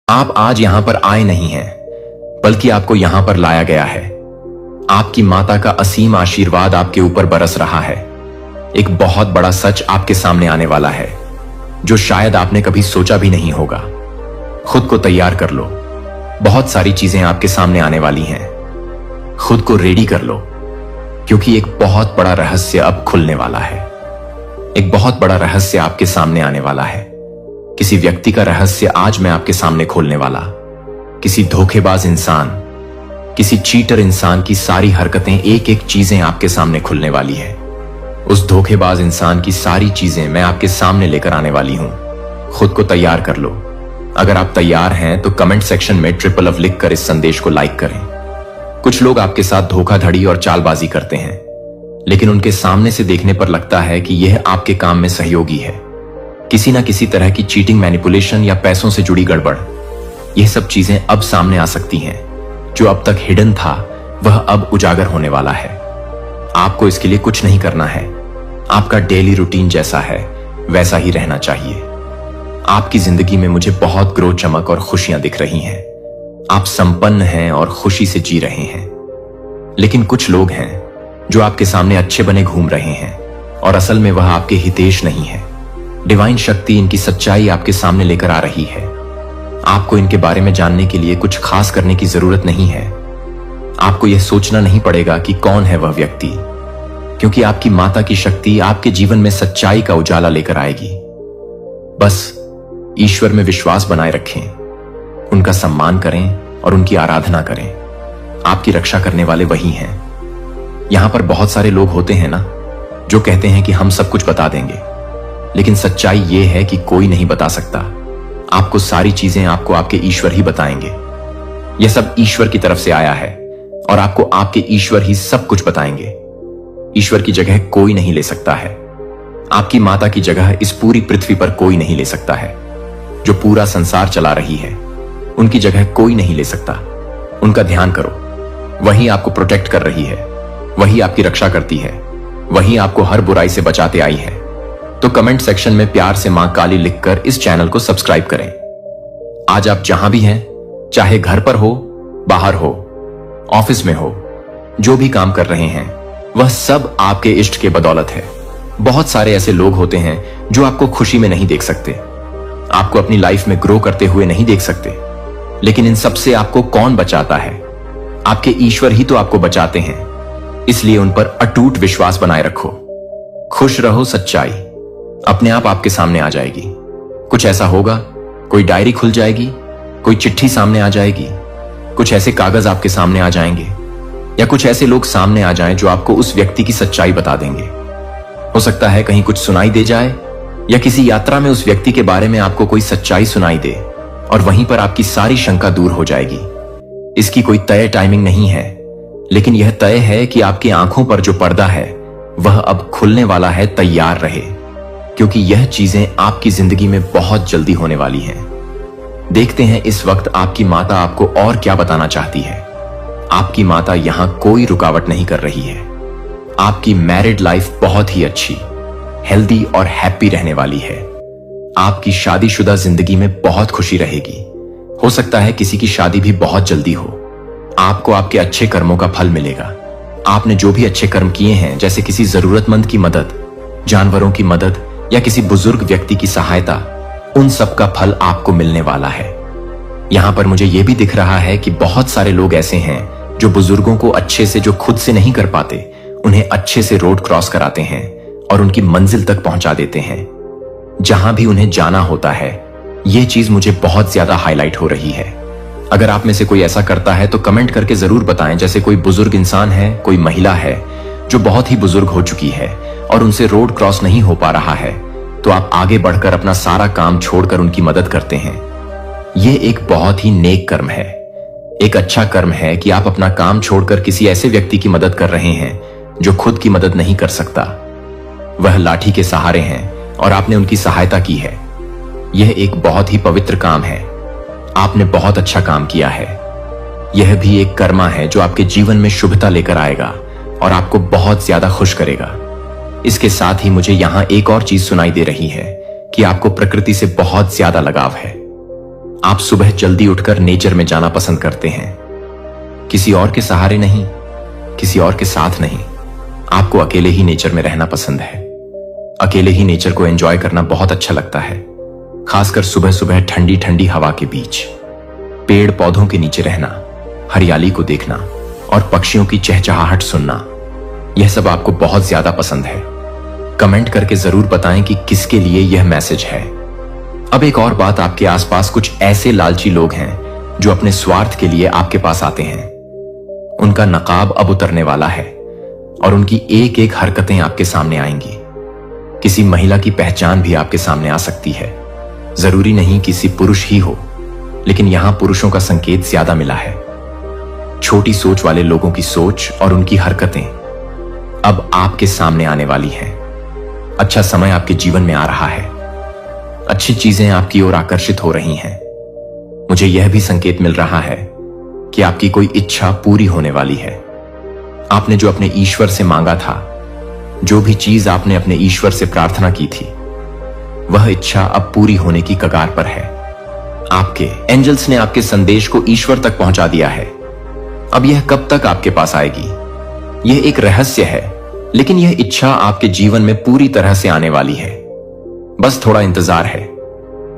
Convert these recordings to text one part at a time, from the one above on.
आप आज यहां पर आए नहीं हैं, बल्कि आपको यहां पर लाया गया है। आपकी माता का असीम आशीर्वाद आपके ऊपर बरस रहा है। एक बहुत बड़ा सच आपके सामने आने वाला है, जो शायद आपने कभी सोचा भी नहीं होगा। खुद को तैयार कर लो, बहुत सारी चीजें आपके सामने आने वाली हैं। खुद को रेडी कर लो, क्योंकि एक बहुत बड़ा रहस्य अब खुलने वाला है। एक बहुत बड़ा रहस्य आपके सामने आने वाला है। किसी व्यक्ति का रहस्य आज मैं आपके सामने खोलने वाला। किसी धोखेबाज इंसान, किसी चीटर इंसान की सारी हरकतें, एक एक चीजें आपके सामने खुलने वाली है। उस धोखेबाज इंसान की सारी चीजें मैं आपके सामने लेकर आने वाली हूं। खुद को तैयार कर लो। अगर आप तैयार हैं तो कमेंट सेक्शन में LLLOVE लिखकर इस संदेश को लाइक करें। कुछ लोग आपके साथ धोखाधड़ी और चालबाजी करते हैं, लेकिन उनके सामने से देखने पर लगता है कि यह आपके काम में सहयोगी है। किसी ना किसी तरह की चीटिंग, मैनिपुलेशन या पैसों से जुड़ी गड़बड़, यह सब चीजें अब सामने आ सकती हैं। जो अब तक हिडन था वह अब उजागर होने वाला है। आपको इसके लिए कुछ नहीं करना है। आपका डेली रूटीन जैसा है वैसा ही रहना चाहिए। आपकी जिंदगी में मुझे बहुत ग्रो, चमक और खुशियां दिख रही हैं। आप संपन्न हैं और खुशी से जी रहे हैं। लेकिन कुछ लोग हैं जो आपके सामने अच्छे बने घूम रहे हैं, और असल में वह आपके हितेश नहीं है। डिवाइन शक्ति इनकी सच्चाई आपके सामने लेकर आ रही है। आपको इनके बारे में जानने के लिए कुछ खास करने की जरूरत नहीं है। आपको यह सोचना नहीं पड़ेगा कि कौन है वह व्यक्ति, क्योंकि आपकी माता की शक्ति आपके जीवन में सच्चाई का उजाला लेकर आएगी। बस ईश्वर में विश्वास बनाए रखें, उनका सम्मान करें और उनकी आराधना करें। आपकी रक्षा करने वाले वही हैं। यहां पर बहुत सारे लोग होते हैं ना, जो कहते हैं कि हम सब कुछ बता देंगे, लेकिन सच्चाई यह है कि कोई नहीं बता सकता। आपको सारी चीजें आपको आपके ईश्वर ही बताएंगे। यह सब ईश्वर की तरफ से आया है और आपको आपके ईश्वर ही सब कुछ बताएंगे। ईश्वर की जगह कोई नहीं ले सकता है। आपकी माता की जगह इस पूरी पृथ्वी पर कोई नहीं ले सकता है। जो पूरा संसार चला रही है, उनकी जगह कोई नहीं ले सकता। उनका ध्यान करो, वही आपको प्रोटेक्ट कर रही है, वही आपकी रक्षा करती है, वही आपको हर बुराई से बचाते आई है। तो कमेंट सेक्शन में प्यार से मां काली लिखकर इस चैनल को सब्सक्राइब करें। आज आप जहां भी हैं, चाहे घर पर हो, बाहर हो, ऑफिस में हो, जो भी काम कर रहे हैं, वह सब आपके इष्ट के बदौलत है। बहुत सारे ऐसे लोग होते हैं जो आपको खुशी में नहीं देख सकते, आपको अपनी लाइफ में ग्रो करते हुए नहीं देख सकते, लेकिन इन सब से आपको कौन बचाता है? आपके ईश्वर ही तो आपको बचाते हैं। इसलिए उन पर अटूट विश्वास बनाए रखो। खुश रहो। सच्चाई अपने आप आपके सामने आ जाएगी। कुछ ऐसा होगा, कोई डायरी खुल जाएगी, कोई चिट्ठी सामने आ जाएगी, कुछ ऐसे कागज आपके सामने आ जाएंगे, या कुछ ऐसे लोग सामने आ जाएं जो आपको उस व्यक्ति की सच्चाई बता देंगे। हो सकता है कहीं कुछ सुनाई दे जाए, या किसी यात्रा में उस व्यक्ति के बारे में आपको कोई सच्चाई सुनाई दे, और वहीं पर आपकी सारी शंका दूर हो जाएगी। इसकी कोई तय टाइमिंग नहीं है, लेकिन यह तय है कि आपकी आंखों पर जो पर्दा है वह अब खुलने वाला है। तैयार रहे, क्योंकि यह चीजें आपकी जिंदगी में बहुत जल्दी होने वाली हैं। देखते हैं इस वक्त आपकी माता आपको और क्या बताना चाहती है। आपकी माता यहां कोई रुकावट नहीं कर रही है। आपकी मैरिड लाइफ बहुत ही अच्छी, हेल्दी और हैप्पी रहने वाली है। आपकी शादीशुदा जिंदगी में बहुत खुशी रहेगी। हो सकता है किसी की शादी भी बहुत जल्दी हो। आपको आपके अच्छे कर्मों का फल मिलेगा। आपने जो भी अच्छे कर्म किए हैं, जैसे किसी जरूरतमंद की मदद, जानवरों की मदद या किसी बुजुर्ग व्यक्ति की सहायता, उन सब का फल आपको मिलने वाला है। यहां पर मुझे यह भी दिख रहा है कि बहुत सारे लोग ऐसे हैं जो बुजुर्गों को अच्छे से, जो खुद से नहीं कर पाते, उन्हें अच्छे से रोड क्रॉस कराते हैं और उनकी मंजिल तक पहुंचा देते हैं, जहां भी उन्हें जाना होता है। यह चीज मुझे बहुत ज्यादा हाईलाइट हो रही है। अगर आप में से कोई ऐसा करता है तो कमेंट करके जरूर बताएं। जैसे कोई बुजुर्ग इंसान है, कोई महिला है जो बहुत ही बुजुर्ग हो चुकी है और उनसे रोड क्रॉस नहीं हो पा रहा है, तो आप आगे बढ़कर अपना सारा काम छोड़कर उनकी मदद करते हैं। यह एक बहुत ही नेक कर्म है। एक अच्छा कर्म है कि आप अपना काम छोड़कर किसी ऐसे व्यक्ति की मदद कर रहे हैं जो खुद की मदद नहीं कर सकता। वह लाठी के सहारे हैं और आपने उनकी सहायता की है। यह एक बहुत ही पवित्र काम है। आपने बहुत अच्छा काम किया है। यह भी एक कर्मा है जो आपके जीवन में शुभता लेकर आएगा और आपको बहुत ज्यादा खुश करेगा। इसके साथ ही मुझे यहां एक और चीज सुनाई दे रही है कि आपको प्रकृति से बहुत ज्यादा लगाव है। आप सुबह जल्दी उठकर नेचर में जाना पसंद करते हैं, किसी और के सहारे नहीं, किसी और के साथ नहीं। आपको अकेले ही नेचर में रहना पसंद है। अकेले ही नेचर को एंजॉय करना बहुत अच्छा लगता है, खासकर सुबह सुबह ठंडी ठंडी हवा के बीच, पेड़ पौधों के नीचे रहना, हरियाली को देखना और पक्षियों की चहचहाहट सुनना। यह सब आपको बहुत ज्यादा पसंद है। कमेंट करके जरूर बताएं कि किसके लिए यह मैसेज है। अब एक और बात, आपके आसपास कुछ ऐसे लालची लोग हैं जो अपने स्वार्थ के लिए आपके पास आते हैं। उनका नकाब अब उतरने वाला है और उनकी एक एक हरकतें आपके सामने आएंगी। किसी महिला की पहचान भी आपके सामने आ सकती है। जरूरी नहीं किसी पुरुष ही हो, लेकिन यहां पुरुषों का संकेत ज्यादा मिला है। छोटी सोच वाले लोगों की सोच और उनकी हरकतें अब आपके सामने आने वाली हैं। अच्छा समय आपके जीवन में आ रहा है। अच्छी चीजें आपकी ओर आकर्षित हो रही हैं। मुझे यह भी संकेत मिल रहा है कि आपकी कोई इच्छा पूरी होने वाली है। आपने जो अपने ईश्वर से मांगा था, जो भी चीज आपने अपने ईश्वर से प्रार्थना की थी, वह इच्छा अब पूरी होने की कगार पर है। आपके एंजल्स ने आपके संदेश को ईश्वर तक पहुंचा दिया है। अब यह कब तक आपके पास आएगी, यह एक रहस्य है, लेकिन यह इच्छा आपके जीवन में पूरी तरह से आने वाली है। बस थोड़ा इंतजार है।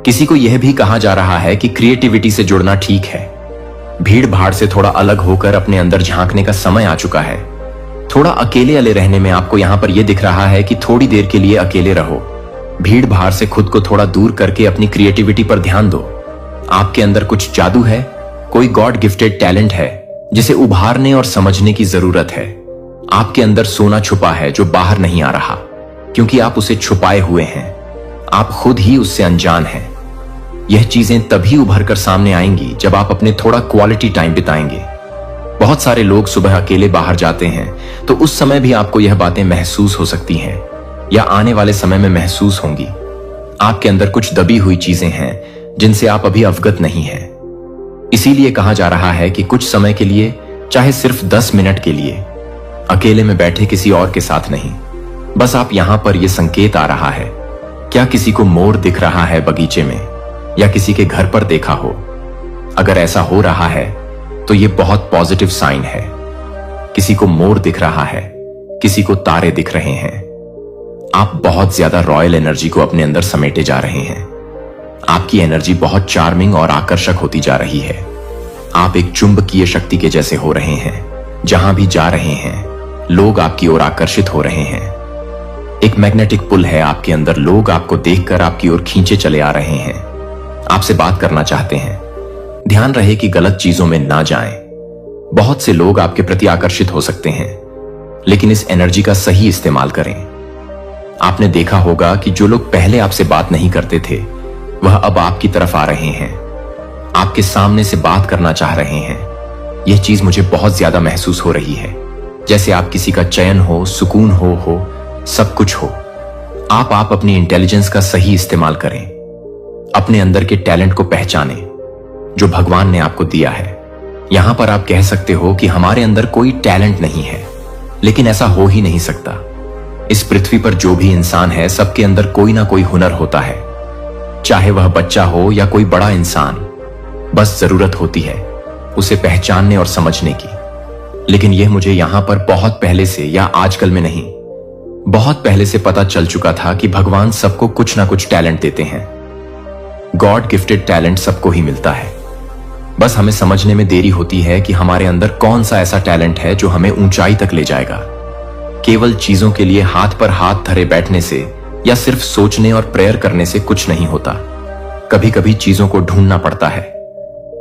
किसी को यह भी कहा जा रहा है कि क्रिएटिविटी से जुड़ना ठीक है। भीड़ भाड़ से थोड़ा अलग होकर अपने अंदर झांकने का समय आ चुका है। थोड़ा अकेले रहने में आपको यहां पर यह दिख रहा है कि थोड़ी देर के लिए अकेले रहो। भीड़ भाड़ से खुद को थोड़ा दूर करके अपनी क्रिएटिविटी पर ध्यान दो। आपके अंदर कुछ जादू है, कोई गॉड गिफ्टेड टैलेंट है जिसे उभारने और समझने की जरूरत है। आपके अंदर सोना छुपा है जो बाहर नहीं आ रहा, क्योंकि आप उसे छुपाए हुए हैं। आप खुद ही उससे अनजान हैं। यह चीजें तभी उभर कर सामने आएंगी जब आप अपने थोड़ा क्वालिटी टाइम बिताएंगे। बहुत सारे लोग सुबह अकेले बाहर जाते हैं, तो उस समय भी आपको यह बातें महसूस हो सकती हैं या आने वाले समय में महसूस होंगी। आपके अंदर कुछ दबी हुई चीजें हैं जिनसे आप अभी अवगत नहीं हैं। इसीलिए कहा जा रहा है कि कुछ समय के लिए, चाहे सिर्फ 10 मिनट के लिए, अकेले में बैठे किसी और के साथ नहीं। बस आप यहां पर यह संकेत आ रहा है। क्या किसी को मोर दिख रहा है बगीचे में, या किसी के घर पर देखा हो? अगर ऐसा हो रहा है तो यह बहुत पॉजिटिव साइन है। किसी को मोर दिख रहा है, किसी को तारे दिख रहे हैं। आप बहुत ज्यादा रॉयल एनर्जी को अपने अंदर समेटे जा रहे हैं। आपकी एनर्जी बहुत चार्मिंग और आकर्षक होती जा रही है। आप एक चुंबकीय शक्ति के जैसे हो रहे हैं। जहां भी जा रहे हैं, लोग आपकी ओर आकर्षित हो रहे हैं। एक मैग्नेटिक पुल है आपके अंदर। लोग आपको देखकर आपकी ओर खींचे चले आ रहे हैं, आपसे बात करना चाहते हैं। ध्यान रहे कि गलत चीजों में ना जाएं। बहुत से लोग आपके प्रति आकर्षित हो सकते हैं, लेकिन इस एनर्जी का सही इस्तेमाल करें। आपने देखा होगा कि जो लोग पहले आपसे बात नहीं करते थे, वह अब आपकी तरफ आ रहे हैं, आपके सामने से बात करना चाह रहे हैं। यह चीज मुझे बहुत ज्यादा महसूस हो रही है, जैसे आप किसी का चयन हो, सुकून हो, सब कुछ हो। आप अपनी इंटेलिजेंस का सही इस्तेमाल करें। अपने अंदर के टैलेंट को पहचानें जो भगवान ने आपको दिया है। यहां पर आप कह सकते हो कि हमारे अंदर कोई टैलेंट नहीं है, लेकिन ऐसा हो ही नहीं सकता। इस पृथ्वी पर जो भी इंसान है, सबके अंदर कोई ना कोई हुनर होता है, चाहे वह बच्चा हो या कोई बड़ा इंसान। बस जरूरत होती है उसे पहचानने और समझने की। लेकिन यह मुझे यहां पर बहुत पहले से, या आजकल में नहीं, बहुत पहले से पता चल चुका था कि भगवान सबको कुछ ना कुछ टैलेंट देते हैं। गॉड गिफ्टेड टैलेंट सबको ही मिलता है। बस हमें समझने में देरी होती है कि हमारे अंदर कौन सा ऐसा टैलेंट है जो हमें ऊंचाई तक ले जाएगा। केवल चीजों के लिए हाथ पर हाथ धरे बैठने से या सिर्फ सोचने और प्रेयर करने से कुछ नहीं होता। कभी कभी चीजों को ढूंढना पड़ता है,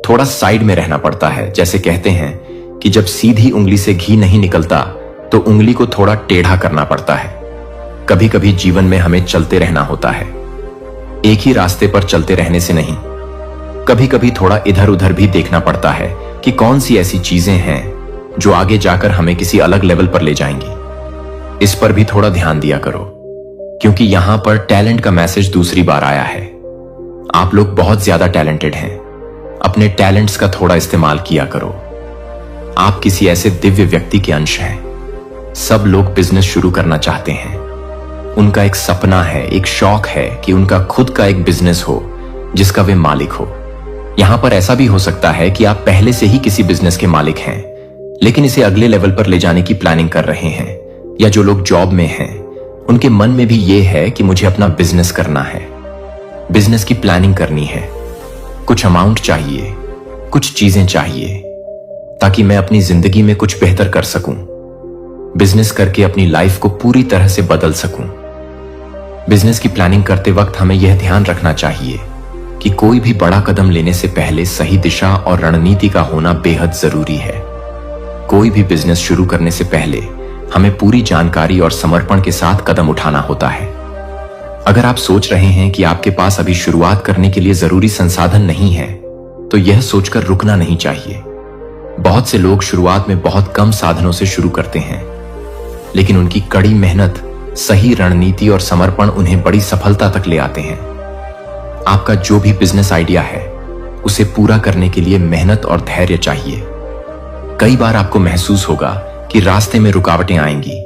थोड़ा साइड में रहना पड़ता है। जैसे कहते हैं कि जब सीधी उंगली से घी नहीं निकलता तो उंगली को थोड़ा टेढ़ा करना पड़ता है। कभी कभी जीवन में हमें चलते रहना होता है, एक ही रास्ते पर चलते रहने से नहीं। कभी कभी थोड़ा इधर उधर भी देखना पड़ता है कि कौन सी ऐसी चीजें हैं जो आगे जाकर हमें किसी अलग लेवल पर ले जाएंगी। इस पर भी थोड़ा ध्यान दिया करो, क्योंकि यहां पर टैलेंट का मैसेज दूसरी बार आया है। आप लोग बहुत ज्यादा टैलेंटेड हैं। अपने टैलेंट्स का थोड़ा इस्तेमाल किया करो। आप किसी ऐसे दिव्य व्यक्ति के अंश हैं। सब लोग बिजनेस शुरू करना चाहते हैं। उनका एक सपना है, एक शौक है कि उनका खुद का एक बिजनेस हो जिसका वे मालिक हो। यहां पर ऐसा भी हो सकता है कि आप पहले से ही किसी बिजनेस के मालिक हैं, लेकिन इसे अगले लेवल पर ले जाने की प्लानिंग कर रहे हैं। या जो लोग जॉब में हैं, उनके मन में भी ये है कि मुझे अपना बिजनेस करना है, बिजनेस की प्लानिंग करनी है, कुछ अमाउंट चाहिए, कुछ चीजें चाहिए ताकि मैं अपनी जिंदगी में कुछ बेहतर कर सकूं, बिजनेस करके अपनी लाइफ को पूरी तरह से बदल सकूं। बिजनेस की प्लानिंग करते वक्त हमें यह ध्यान रखना चाहिए कि कोई भी बड़ा कदम लेने से पहले सही दिशा और रणनीति का होना बेहद जरूरी है। कोई भी बिजनेस शुरू करने से पहले हमें पूरी जानकारी और समर्पण के साथ कदम उठाना होता है। अगर आप सोच रहे हैं कि आपके पास अभी शुरुआत करने के लिए जरूरी संसाधन नहीं है, तो यह सोचकर रुकना नहीं चाहिए। बहुत से लोग शुरुआत में बहुत कम साधनों से शुरू करते हैं, लेकिन उनकी कड़ी मेहनत, सही रणनीति और समर्पण उन्हें बड़ी सफलता तक ले आते हैं। आपका जो भी बिजनेस आइडिया है, उसे पूरा करने के लिए मेहनत और धैर्य चाहिए। कई बार आपको महसूस होगा कि रास्ते में रुकावटें आएंगी,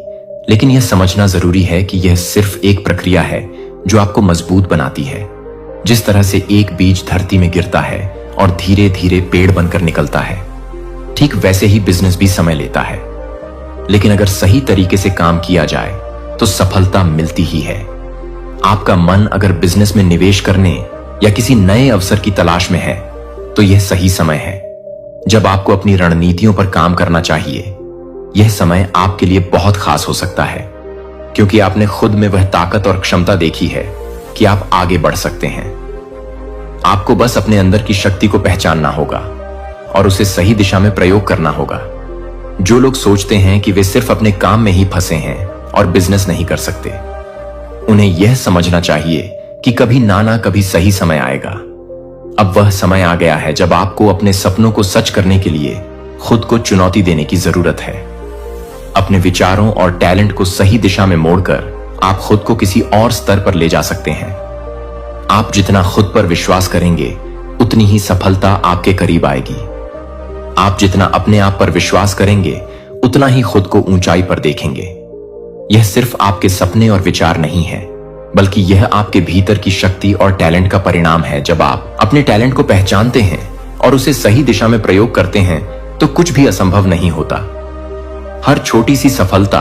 लेकिन यह समझना जरूरी है कि यह सिर्फ एक प्रक्रिया है जो आपको मजबूत बनाती है। जिस तरह से एक बीज धरती में गिरता है और धीरे धीरे पेड़ बनकर निकलता है, ठीक वैसे ही बिजनेस भी समय लेता है, लेकिन अगर सही तरीके से काम किया जाए तो सफलता मिलती ही है। आपका मन अगर बिजनेस में निवेश करने या किसी नए अवसर की तलाश में है, तो यह सही समय है जब आपको अपनी रणनीतियों पर काम करना चाहिए। यह समय आपके लिए बहुत खास हो सकता है, क्योंकि आपने खुद में वह ताकत और क्षमता देखी है कि आप आगे बढ़ सकते हैं। आपको बस अपने अंदर की शक्ति को पहचानना होगा और उसे सही दिशा में प्रयोग करना होगा। जो लोग सोचते हैं कि वे सिर्फ अपने काम में ही फंसे हैं और बिजनेस नहीं कर सकते, उन्हें यह समझना चाहिए कि कभी ना कभी सही समय आएगा। अब वह समय आ गया है जब आपको अपने सपनों को सच करने के लिए खुद को चुनौती देने की जरूरत है। अपने विचारों और टैलेंट को सही दिशा में मोड़कर आप खुद को किसी और स्तर पर ले जा सकते हैं। आप जितना खुद पर विश्वास करेंगे, उतनी ही सफलता आपके करीब आएगी। आप जितना अपने आप पर विश्वास करेंगे, उतना ही खुद को ऊंचाई पर देखेंगे। यह सिर्फ आपके सपने और विचार नहीं है, बल्कि यह आपके भीतर की शक्ति और टैलेंट का परिणाम है। जब आप अपने टैलेंट को पहचानते हैं और उसे सही दिशा में प्रयोग करते हैं, तो कुछ भी असंभव नहीं होता। हर छोटी सी सफलता,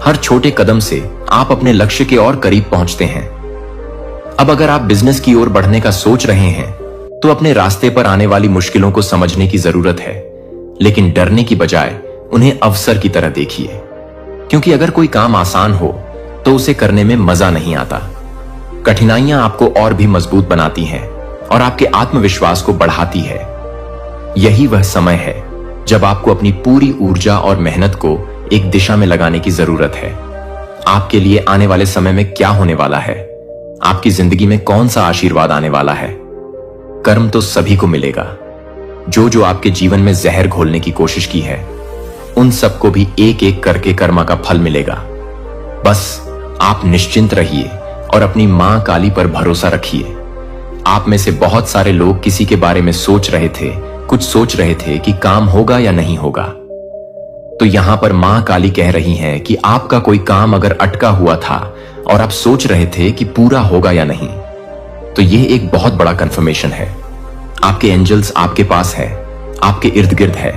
हर छोटे कदम से आप अपने लक्ष्य के और करीब पहुंचते हैं। अब अगर आप बिजनेस की ओर बढ़ने का सोच रहे हैं, तो अपने रास्ते पर आने वाली मुश्किलों को समझने की जरूरत है, लेकिन डरने की बजाय उन्हें अवसर की तरह देखिए। क्योंकि अगर कोई काम आसान हो तो उसे करने में मजा नहीं आता। कठिनाइयां आपको और भी मजबूत बनाती हैं और आपके आत्मविश्वास को बढ़ाती है। यही वह समय है जब आपको अपनी पूरी ऊर्जा और मेहनत को एक दिशा में लगाने की जरूरत है। आपके लिए आने वाले समय में क्या होने वाला है, आपकी जिंदगी में कौन सा आशीर्वाद आने वाला है। कर्म तो सभी को मिलेगा। जो आपके जीवन में जहर घोलने की कोशिश की है, उन सबको भी एक एक करके कर्मा का फल मिलेगा। बस आप निश्चिंत रहिए और अपनी मां काली पर भरोसा रखिए। आप में से बहुत सारे लोग किसी के बारे में सोच रहे थे कि काम होगा या नहीं होगा। तो यहां पर मां काली कह रही हैं कि आपका कोई काम अगर अटका हुआ था और आप सोच रहे थे कि पूरा होगा या नहीं, तो यह एक बहुत बड़ा कंफर्मेशन है। आपके एंजल्स आपके पास है, आपके इर्द गिर्द है,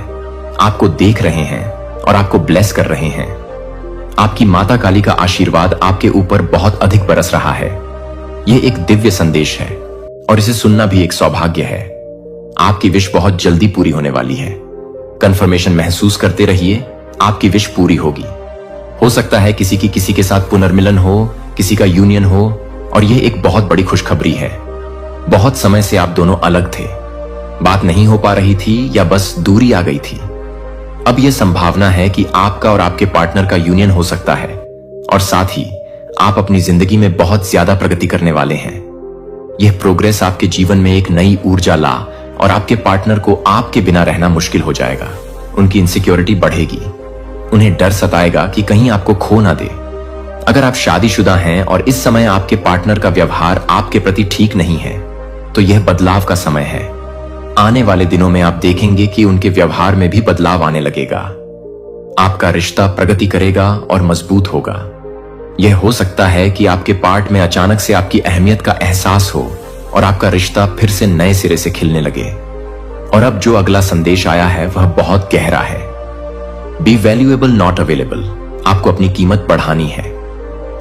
आपको देख रहे हैं और आपको ब्लेस कर रहे हैं। आपकी माता काली का आशीर्वाद आपके ऊपर बहुत अधिक बरस रहा है। यह एक दिव्य संदेश है और इसे सुनना भी एक सौभाग्य है। आपकी विश बहुत जल्दी पूरी होने वाली है। कंफर्मेशन महसूस करते रहिए, आपकी विश पूरी होगी। हो सकता है किसी के साथ पुनर्मिलन हो, किसी का यूनियन हो, और यह एक बहुत बड़ी खुशखबरी है। बहुत समय से आप दोनों अलग थे, बात नहीं हो पा रही थी या बस दूरी आ गई थी। अब यह संभावना है कि आपका और आपके पार्टनर का यूनियन हो सकता है और साथ ही आप अपनी जिंदगी में बहुत ज्यादा प्रगति करने वाले हैं। यह प्रोग्रेस आपके जीवन में एक नई ऊर्जा ला और आपके पार्टनर को आपके बिना रहना मुश्किल हो जाएगा। उनकी इनसिक्योरिटी बढ़ेगी, उन्हें डर सताएगा कि कहीं आपको खो ना दे। अगर आप शादीशुदा हैं और इस समय आपके पार्टनर का व्यवहार आपके प्रति ठीक नहीं है, तो यह बदलाव का समय है। आने वाले दिनों में आप देखेंगे कि उनके व्यवहार में भी बदलाव आने लगेगा। आपका रिश्ता प्रगति करेगा और मजबूत होगा। यह हो सकता है कि आपके पार्ट में अचानक से आपकी अहमियत का एहसास हो और आपका रिश्ता फिर से नए सिरे से खिलने लगे। और अब जो अगला संदेश आया है वह बहुत गहरा है। B valuable not available. आपको अपनी कीमत बढ़ानी है।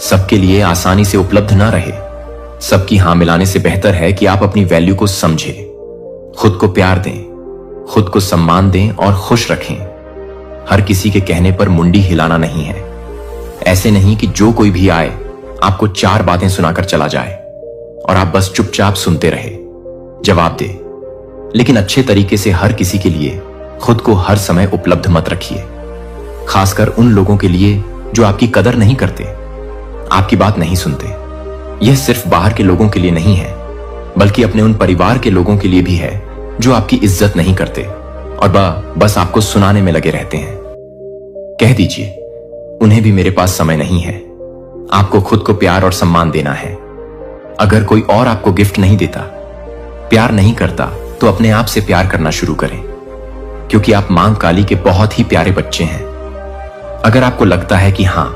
सबके लिए आसानी से उपलब्ध ना रहे। सबकी हां मिलाने से बेहतर है कि आप अपनी वैल्यू को समझें, खुद को प्यार दें, खुद को सम्मान दें और खुश रखें। हर किसी के कहने पर मुंडी हिलाना नहीं है। ऐसे नहीं कि जो कोई भी आए आपको 4 बातें सुनाकर चला जाए और आप बस चुपचाप सुनते रहे, जवाब दे। लेकिन अच्छे तरीके से हर किसी के लिए खुद को हर समय उपलब्ध मत रखिए, खासकर उन लोगों के लिए जो आपकी कदर नहीं करते, आपकी बात नहीं सुनते। यह सिर्फ बाहर के लोगों के लिए नहीं है, बल्कि अपने उन परिवार के लोगों के लिए भी है जो आपकी इज्जत नहीं करते और बस आपको सुनाने में लगे रहते हैं। कह दीजिए उन्हें भी मेरे पास समय नहीं है। आपको खुद को प्यार और सम्मान देना है। अगर कोई और आपको गिफ्ट नहीं देता, प्यार नहीं करता, तो अपने आप से प्यार करना शुरू करें, क्योंकि आप मां काली के बहुत ही प्यारे बच्चे हैं। अगर आपको लगता है कि हां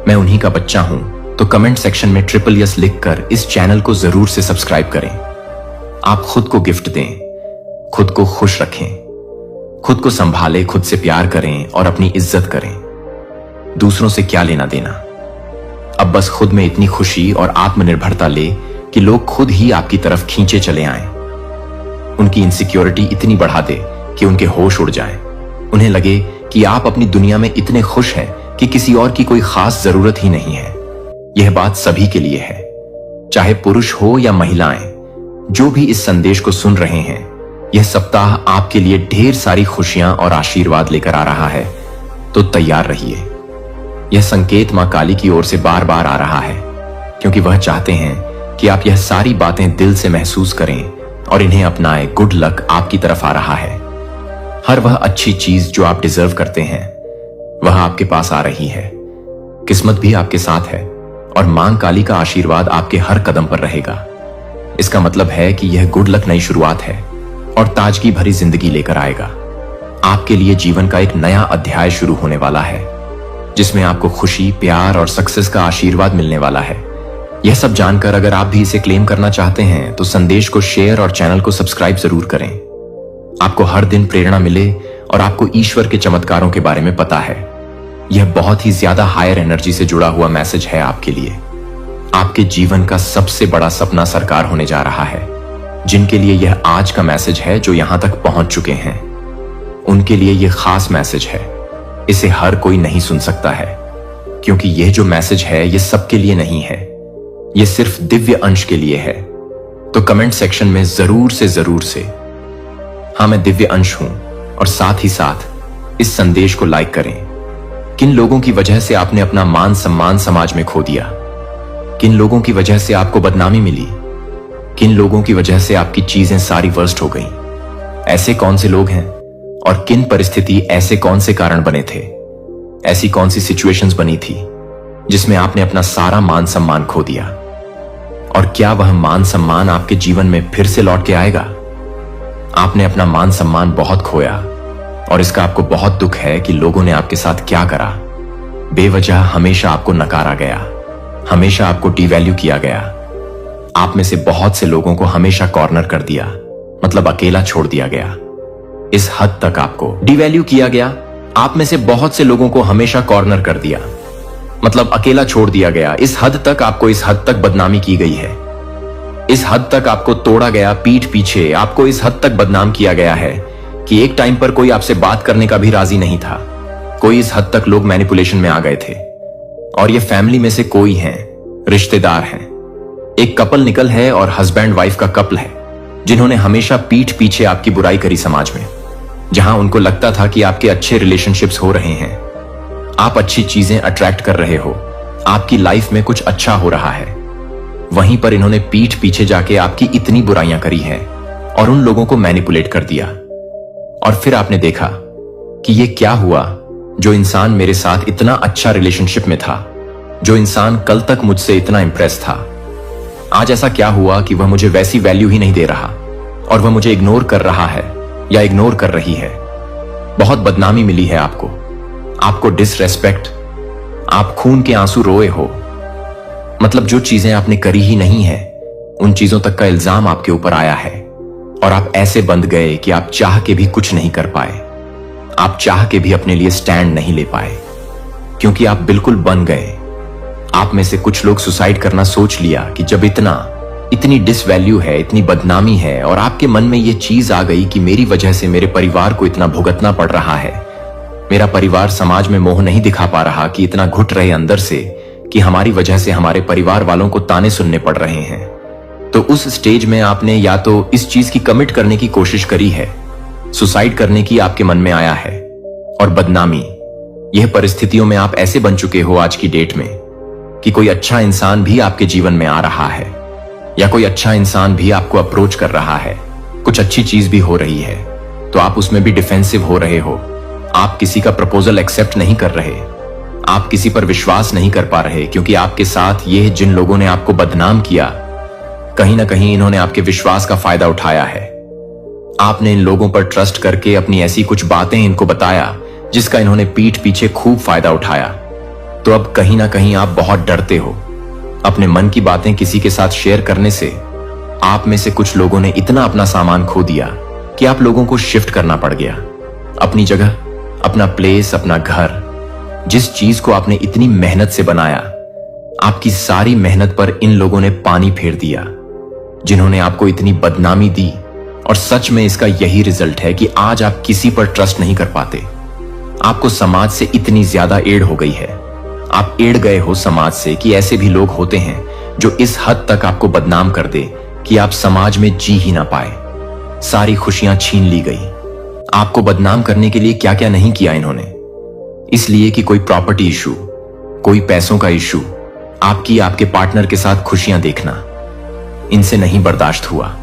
मैं उन्हीं का बच्चा हूं, तो कमेंट सेक्शन में ट्रिपल यस लिखकर इस चैनल को जरूर से सब्सक्राइब करें। आप खुद को गिफ्ट दें, खुद को खुश रखें, खुद को संभालें, खुद से प्यार करें और अपनी इज्जत करें। दूसरों से क्या लेना देना। अब बस खुद में इतनी खुशी और आत्मनिर्भरता ले कि लोग खुद ही आपकी तरफ खींचे चले आएं। उनकी इनसिक्योरिटी इतनी बढ़ा दे कि उनके होश उड़ जाएं। उन्हें लगे कि आप अपनी दुनिया में इतने खुश हैं कि किसी और की कोई खास जरूरत ही नहीं है। यह बात सभी के लिए है, चाहे पुरुष हो या महिलाएं। जो भी इस संदेश को सुन रहे हैं, यह सप्ताह आपके लिए ढेर सारी खुशियां और आशीर्वाद लेकर आ रहा है, तो तैयार रहिए। यह संकेत मां काली की ओर से बार बार आ रहा है, क्योंकि वह चाहते हैं कि आप यह सारी बातें दिल से महसूस करें और इन्हें अपनाएं। गुड लक आपकी तरफ आ रहा है। हर वह अच्छी चीज जो आप डिजर्व करते हैं, वह आपके पास आ रही है। किस्मत भी आपके साथ है और मां काली का आशीर्वाद आपके हर कदम पर रहेगा। इसका मतलब है कि यह गुड लक नई शुरुआत है और ताजगी भरी जिंदगी लेकर आएगा। आपके लिए जीवन का एक नया अध्याय शुरू होने वाला है, जिसमें आपको खुशी, प्यार और सक्सेस का आशीर्वाद मिलने वाला है। यह सब जानकर अगर आप भी इसे क्लेम करना चाहते हैं, तो संदेश को शेयर और चैनल को सब्सक्राइब जरूर करें। आपको हर दिन प्रेरणा मिले और आपको ईश्वर के चमत्कारों के बारे में पता है। यह बहुत ही ज्यादा हायर एनर्जी से जुड़ा हुआ मैसेज है आपके लिए। आपके जीवन का सबसे बड़ा सपना साकार होने जा रहा है। जिनके लिए यह आज का मैसेज है, जो यहां तक पहुंच चुके हैं, उनके लिए यह खास मैसेज है। इसे हर कोई नहीं सुन सकता है, क्योंकि यह जो मैसेज है यह सबके लिए नहीं है। यह सिर्फ दिव्य अंश के लिए है। तो कमेंट सेक्शन में जरूर से हाँ मैं दिव्य अंश हूं और साथ ही साथ इस संदेश को लाइक करें। किन लोगों की वजह से आपने अपना मान सम्मान समाज में खो दिया? किन लोगों की वजह से आपको बदनामी मिली? किन लोगों की वजह से आपकी चीजें सारी वर्स्ट हो गईं? ऐसे कौन से लोग हैं और किन परिस्थिति, ऐसे कौन से कारण बने थे? ऐसी कौन सी सिचुएशंस बनी थी जिसमें आपने अपना सारा मान सम्मान खो दिया? और क्या वह मान सम्मान आपके जीवन में फिर से लौट के आएगा? आपने अपना मान सम्मान बहुत खोया और इसका आपको बहुत दुख है कि लोगों ने आपके साथ क्या करा। बेवजह हमेशा आपको नकारा गया, हमेशा आपको डिवैल्यू किया गया। आप में से बहुत से लोगों को हमेशा कॉर्नर कर दिया, मतलब अकेला छोड़ दिया गया। इस हद तक आपको डिवैल्यू किया गया। आप में से बहुत से लोगों को हमेशा कॉर्नर कर दिया, मतलब अकेला छोड़ दिया गया। इस हद तक आपको, इस हद तक बदनामी की गई है। इस हद तक आपको तोड़ा गया पीठ पीछे। आपको इस हद तक बदनाम किया गया है कि एक टाइम पर कोई आपसे बात करने का भी राजी नहीं था। कोई इस हद तक लोग मैनिपुलेशन में आ गए थे। और ये फैमिली में से कोई हैं, रिश्तेदार हैं, एक कपल निकल है और हस्बैंड वाइफ का कपल है, जिन्होंने हमेशा पीठ पीछे आपकी बुराई करी समाज में। जहां उनको लगता था कि आपके अच्छे रिलेशनशिप्स हो रहे हैं, आप अच्छी चीजें अट्रैक्ट कर रहे हो, आपकी लाइफ में कुछ अच्छा हो रहा है, वहीं पर इन्होंने पीठ पीछे जाके आपकी इतनी बुराइयां करी हैं और उन लोगों को मैनिपुलेट कर दिया। और फिर आपने देखा कि ये क्या हुआ। जो इंसान मेरे साथ इतना अच्छा रिलेशनशिप में था, जो इंसान कल तक मुझसे इतना इंप्रेस था, आज ऐसा क्या हुआ कि वह मुझे वैसी वैल्यू ही नहीं दे रहा और वह मुझे इग्नोर कर रहा है या इग्नोर कर रही है। बहुत बदनामी मिली है आपको डिसरेस्पेक्ट। आप खून के आंसू रोए हो, मतलब जो चीजें आपने करी ही नहीं है, उन चीजों तक का इल्जाम आपके ऊपर आया है और आप ऐसे बंध गए कि आप चाह के भी कुछ नहीं कर पाए। आप चाह के भी अपने लिए स्टैंड नहीं ले पाए, क्योंकि आप बिल्कुल बन गए। आप में से कुछ लोग सुसाइड करना सोच लिया कि जब इतनी डिसवैल्यू है, इतनी बदनामी है, और आपके मन में यह चीज आ गई कि मेरी वजह से मेरे परिवार को इतना भुगतना पड़ रहा है, मेरा परिवार समाज में मोह नहीं दिखा पा रहा, कि इतना घुट रहे अंदर से कि हमारी वजह से हमारे परिवार वालों को ताने सुनने पड़ रहे हैं। तो उस स्टेज में आपने या तो इस चीज की कमिट करने की कोशिश करी है, सुसाइड करने की आपके मन में आया है, और बदनामी, यह परिस्थितियों में आप ऐसे बन चुके हो आज की डेट में कि कोई अच्छा इंसान भी आपके जीवन में आ रहा है, या कोई अच्छा इंसान भी आपको अप्रोच कर रहा है, कुछ अच्छी चीज भी हो रही है, तो आप उसमें भी डिफेंसिव हो रहे हो। आप किसी का प्रपोजल एक्सेप्ट नहीं कर रहे, आप किसी पर विश्वास नहीं कर पा रहे, क्योंकि आपके साथ ये जिन लोगों ने आपको बदनाम किया, कहीं ना कहीं इन्होंने आपके विश्वास का फायदा उठाया है। आपने इन लोगों पर ट्रस्ट करके अपनी ऐसी कुछ बातें इनको बताया जिसका इन्होंने पीठ पीछे खूब फायदा उठाया। तो अब कहीं ना कहीं आप बहुत डरते हो अपने मन की बातें किसी के साथ शेयर करने से। आप में से कुछ लोगों ने इतना अपना सामान खो दिया कि आप लोगों को शिफ्ट करना पड़ गया, अपनी जगह, अपना प्लेस, अपना घर। जिस चीज को आपने इतनी मेहनत से बनाया, आपकी सारी मेहनत पर इन लोगों ने पानी फेर दिया, जिन्होंने आपको इतनी बदनामी दी। और सच में इसका यही रिजल्ट है कि आज आप किसी पर ट्रस्ट नहीं कर पाते। आपको समाज से इतनी ज्यादा एड़ हो गई है, आप एड़ गए हो समाज से कि ऐसे भी लोग होते हैं जो इस हद तक आपको बदनाम कर दे कि आप समाज में जी ही ना पाए। सारी खुशियां छीन ली गई। आपको बदनाम करने के लिए क्या क्या नहीं किया इन्होंने, इसलिए कि कोई प्रॉपर्टी इशू, कोई पैसों का इशू, आपके पार्टनर के साथ खुशियां देखना, इनसे नहीं बर्दाश्त हुआ।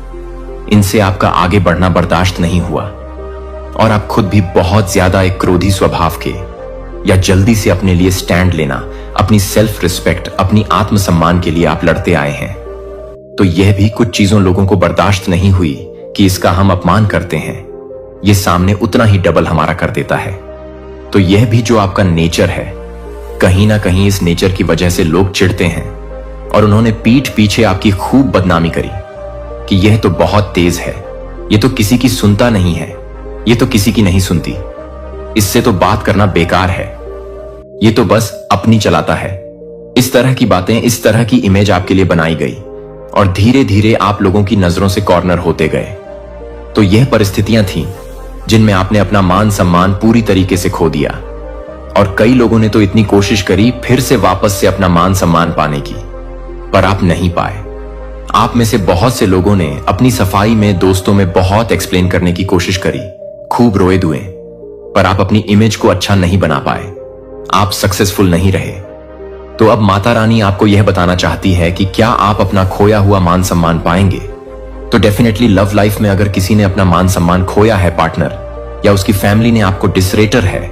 इनसे आपका आगे बढ़ना बर्दाश्त नहीं हुआ, और आप खुद भी बहुत ज्यादा एक क्रोधी स्वभाव के, या जल्दी से अपने लिए स्टैंड लेना, अपनी सेल्फ रिस्पेक्ट, अपनी आत्मसम्मान के लिए आप लड़ते आए हैं। तो यह भी कुछ चीजों लोगों को बर्दाश्त नहीं हुई कि इसका हम अपमान करते हैं, यह सामने उतना ही डबल हमारा कर देता है। तो यह भी जो आपका नेचर है, कहीं ना कहीं इस नेचर की वजह से लोग चिढ़ते हैं, और उन्होंने पीठ पीछे आपकी खूब बदनामी करी कि यह तो बहुत तेज है, यह तो किसी की सुनता नहीं है, यह तो किसी की नहीं सुनती, इससे तो बात करना बेकार है, ये तो बस अपनी चलाता है। इस तरह की बातें, इस तरह की इमेज आपके लिए बनाई गई, और धीरे धीरे आप लोगों की नजरों से कॉर्नर होते गए। तो यह परिस्थितियां थीं जिनमें आपने अपना मान सम्मान पूरी तरीके से खो दिया, और कई लोगों ने तो इतनी कोशिश करी फिर से वापस से अपना मान सम्मान पाने की, पर आप नहीं पाए। आप में से बहुत से लोगों ने अपनी सफाई में, दोस्तों में बहुत एक्सप्लेन करने की कोशिश करी, खूब रोए दुए, पर आप अपनी इमेज को अच्छा नहीं बना पाए, आप सक्सेसफुल नहीं रहे। तो अब माता रानी आपको यह बताना चाहती है कि क्या आप अपना खोया हुआ मान सम्मान पाएंगे? तो डेफिनेटली लव लाइफ में अगर किसी ने अपना मान सम्मान खोया है, पार्टनर या उसकी फैमिली ने आपको डिसरेटर है,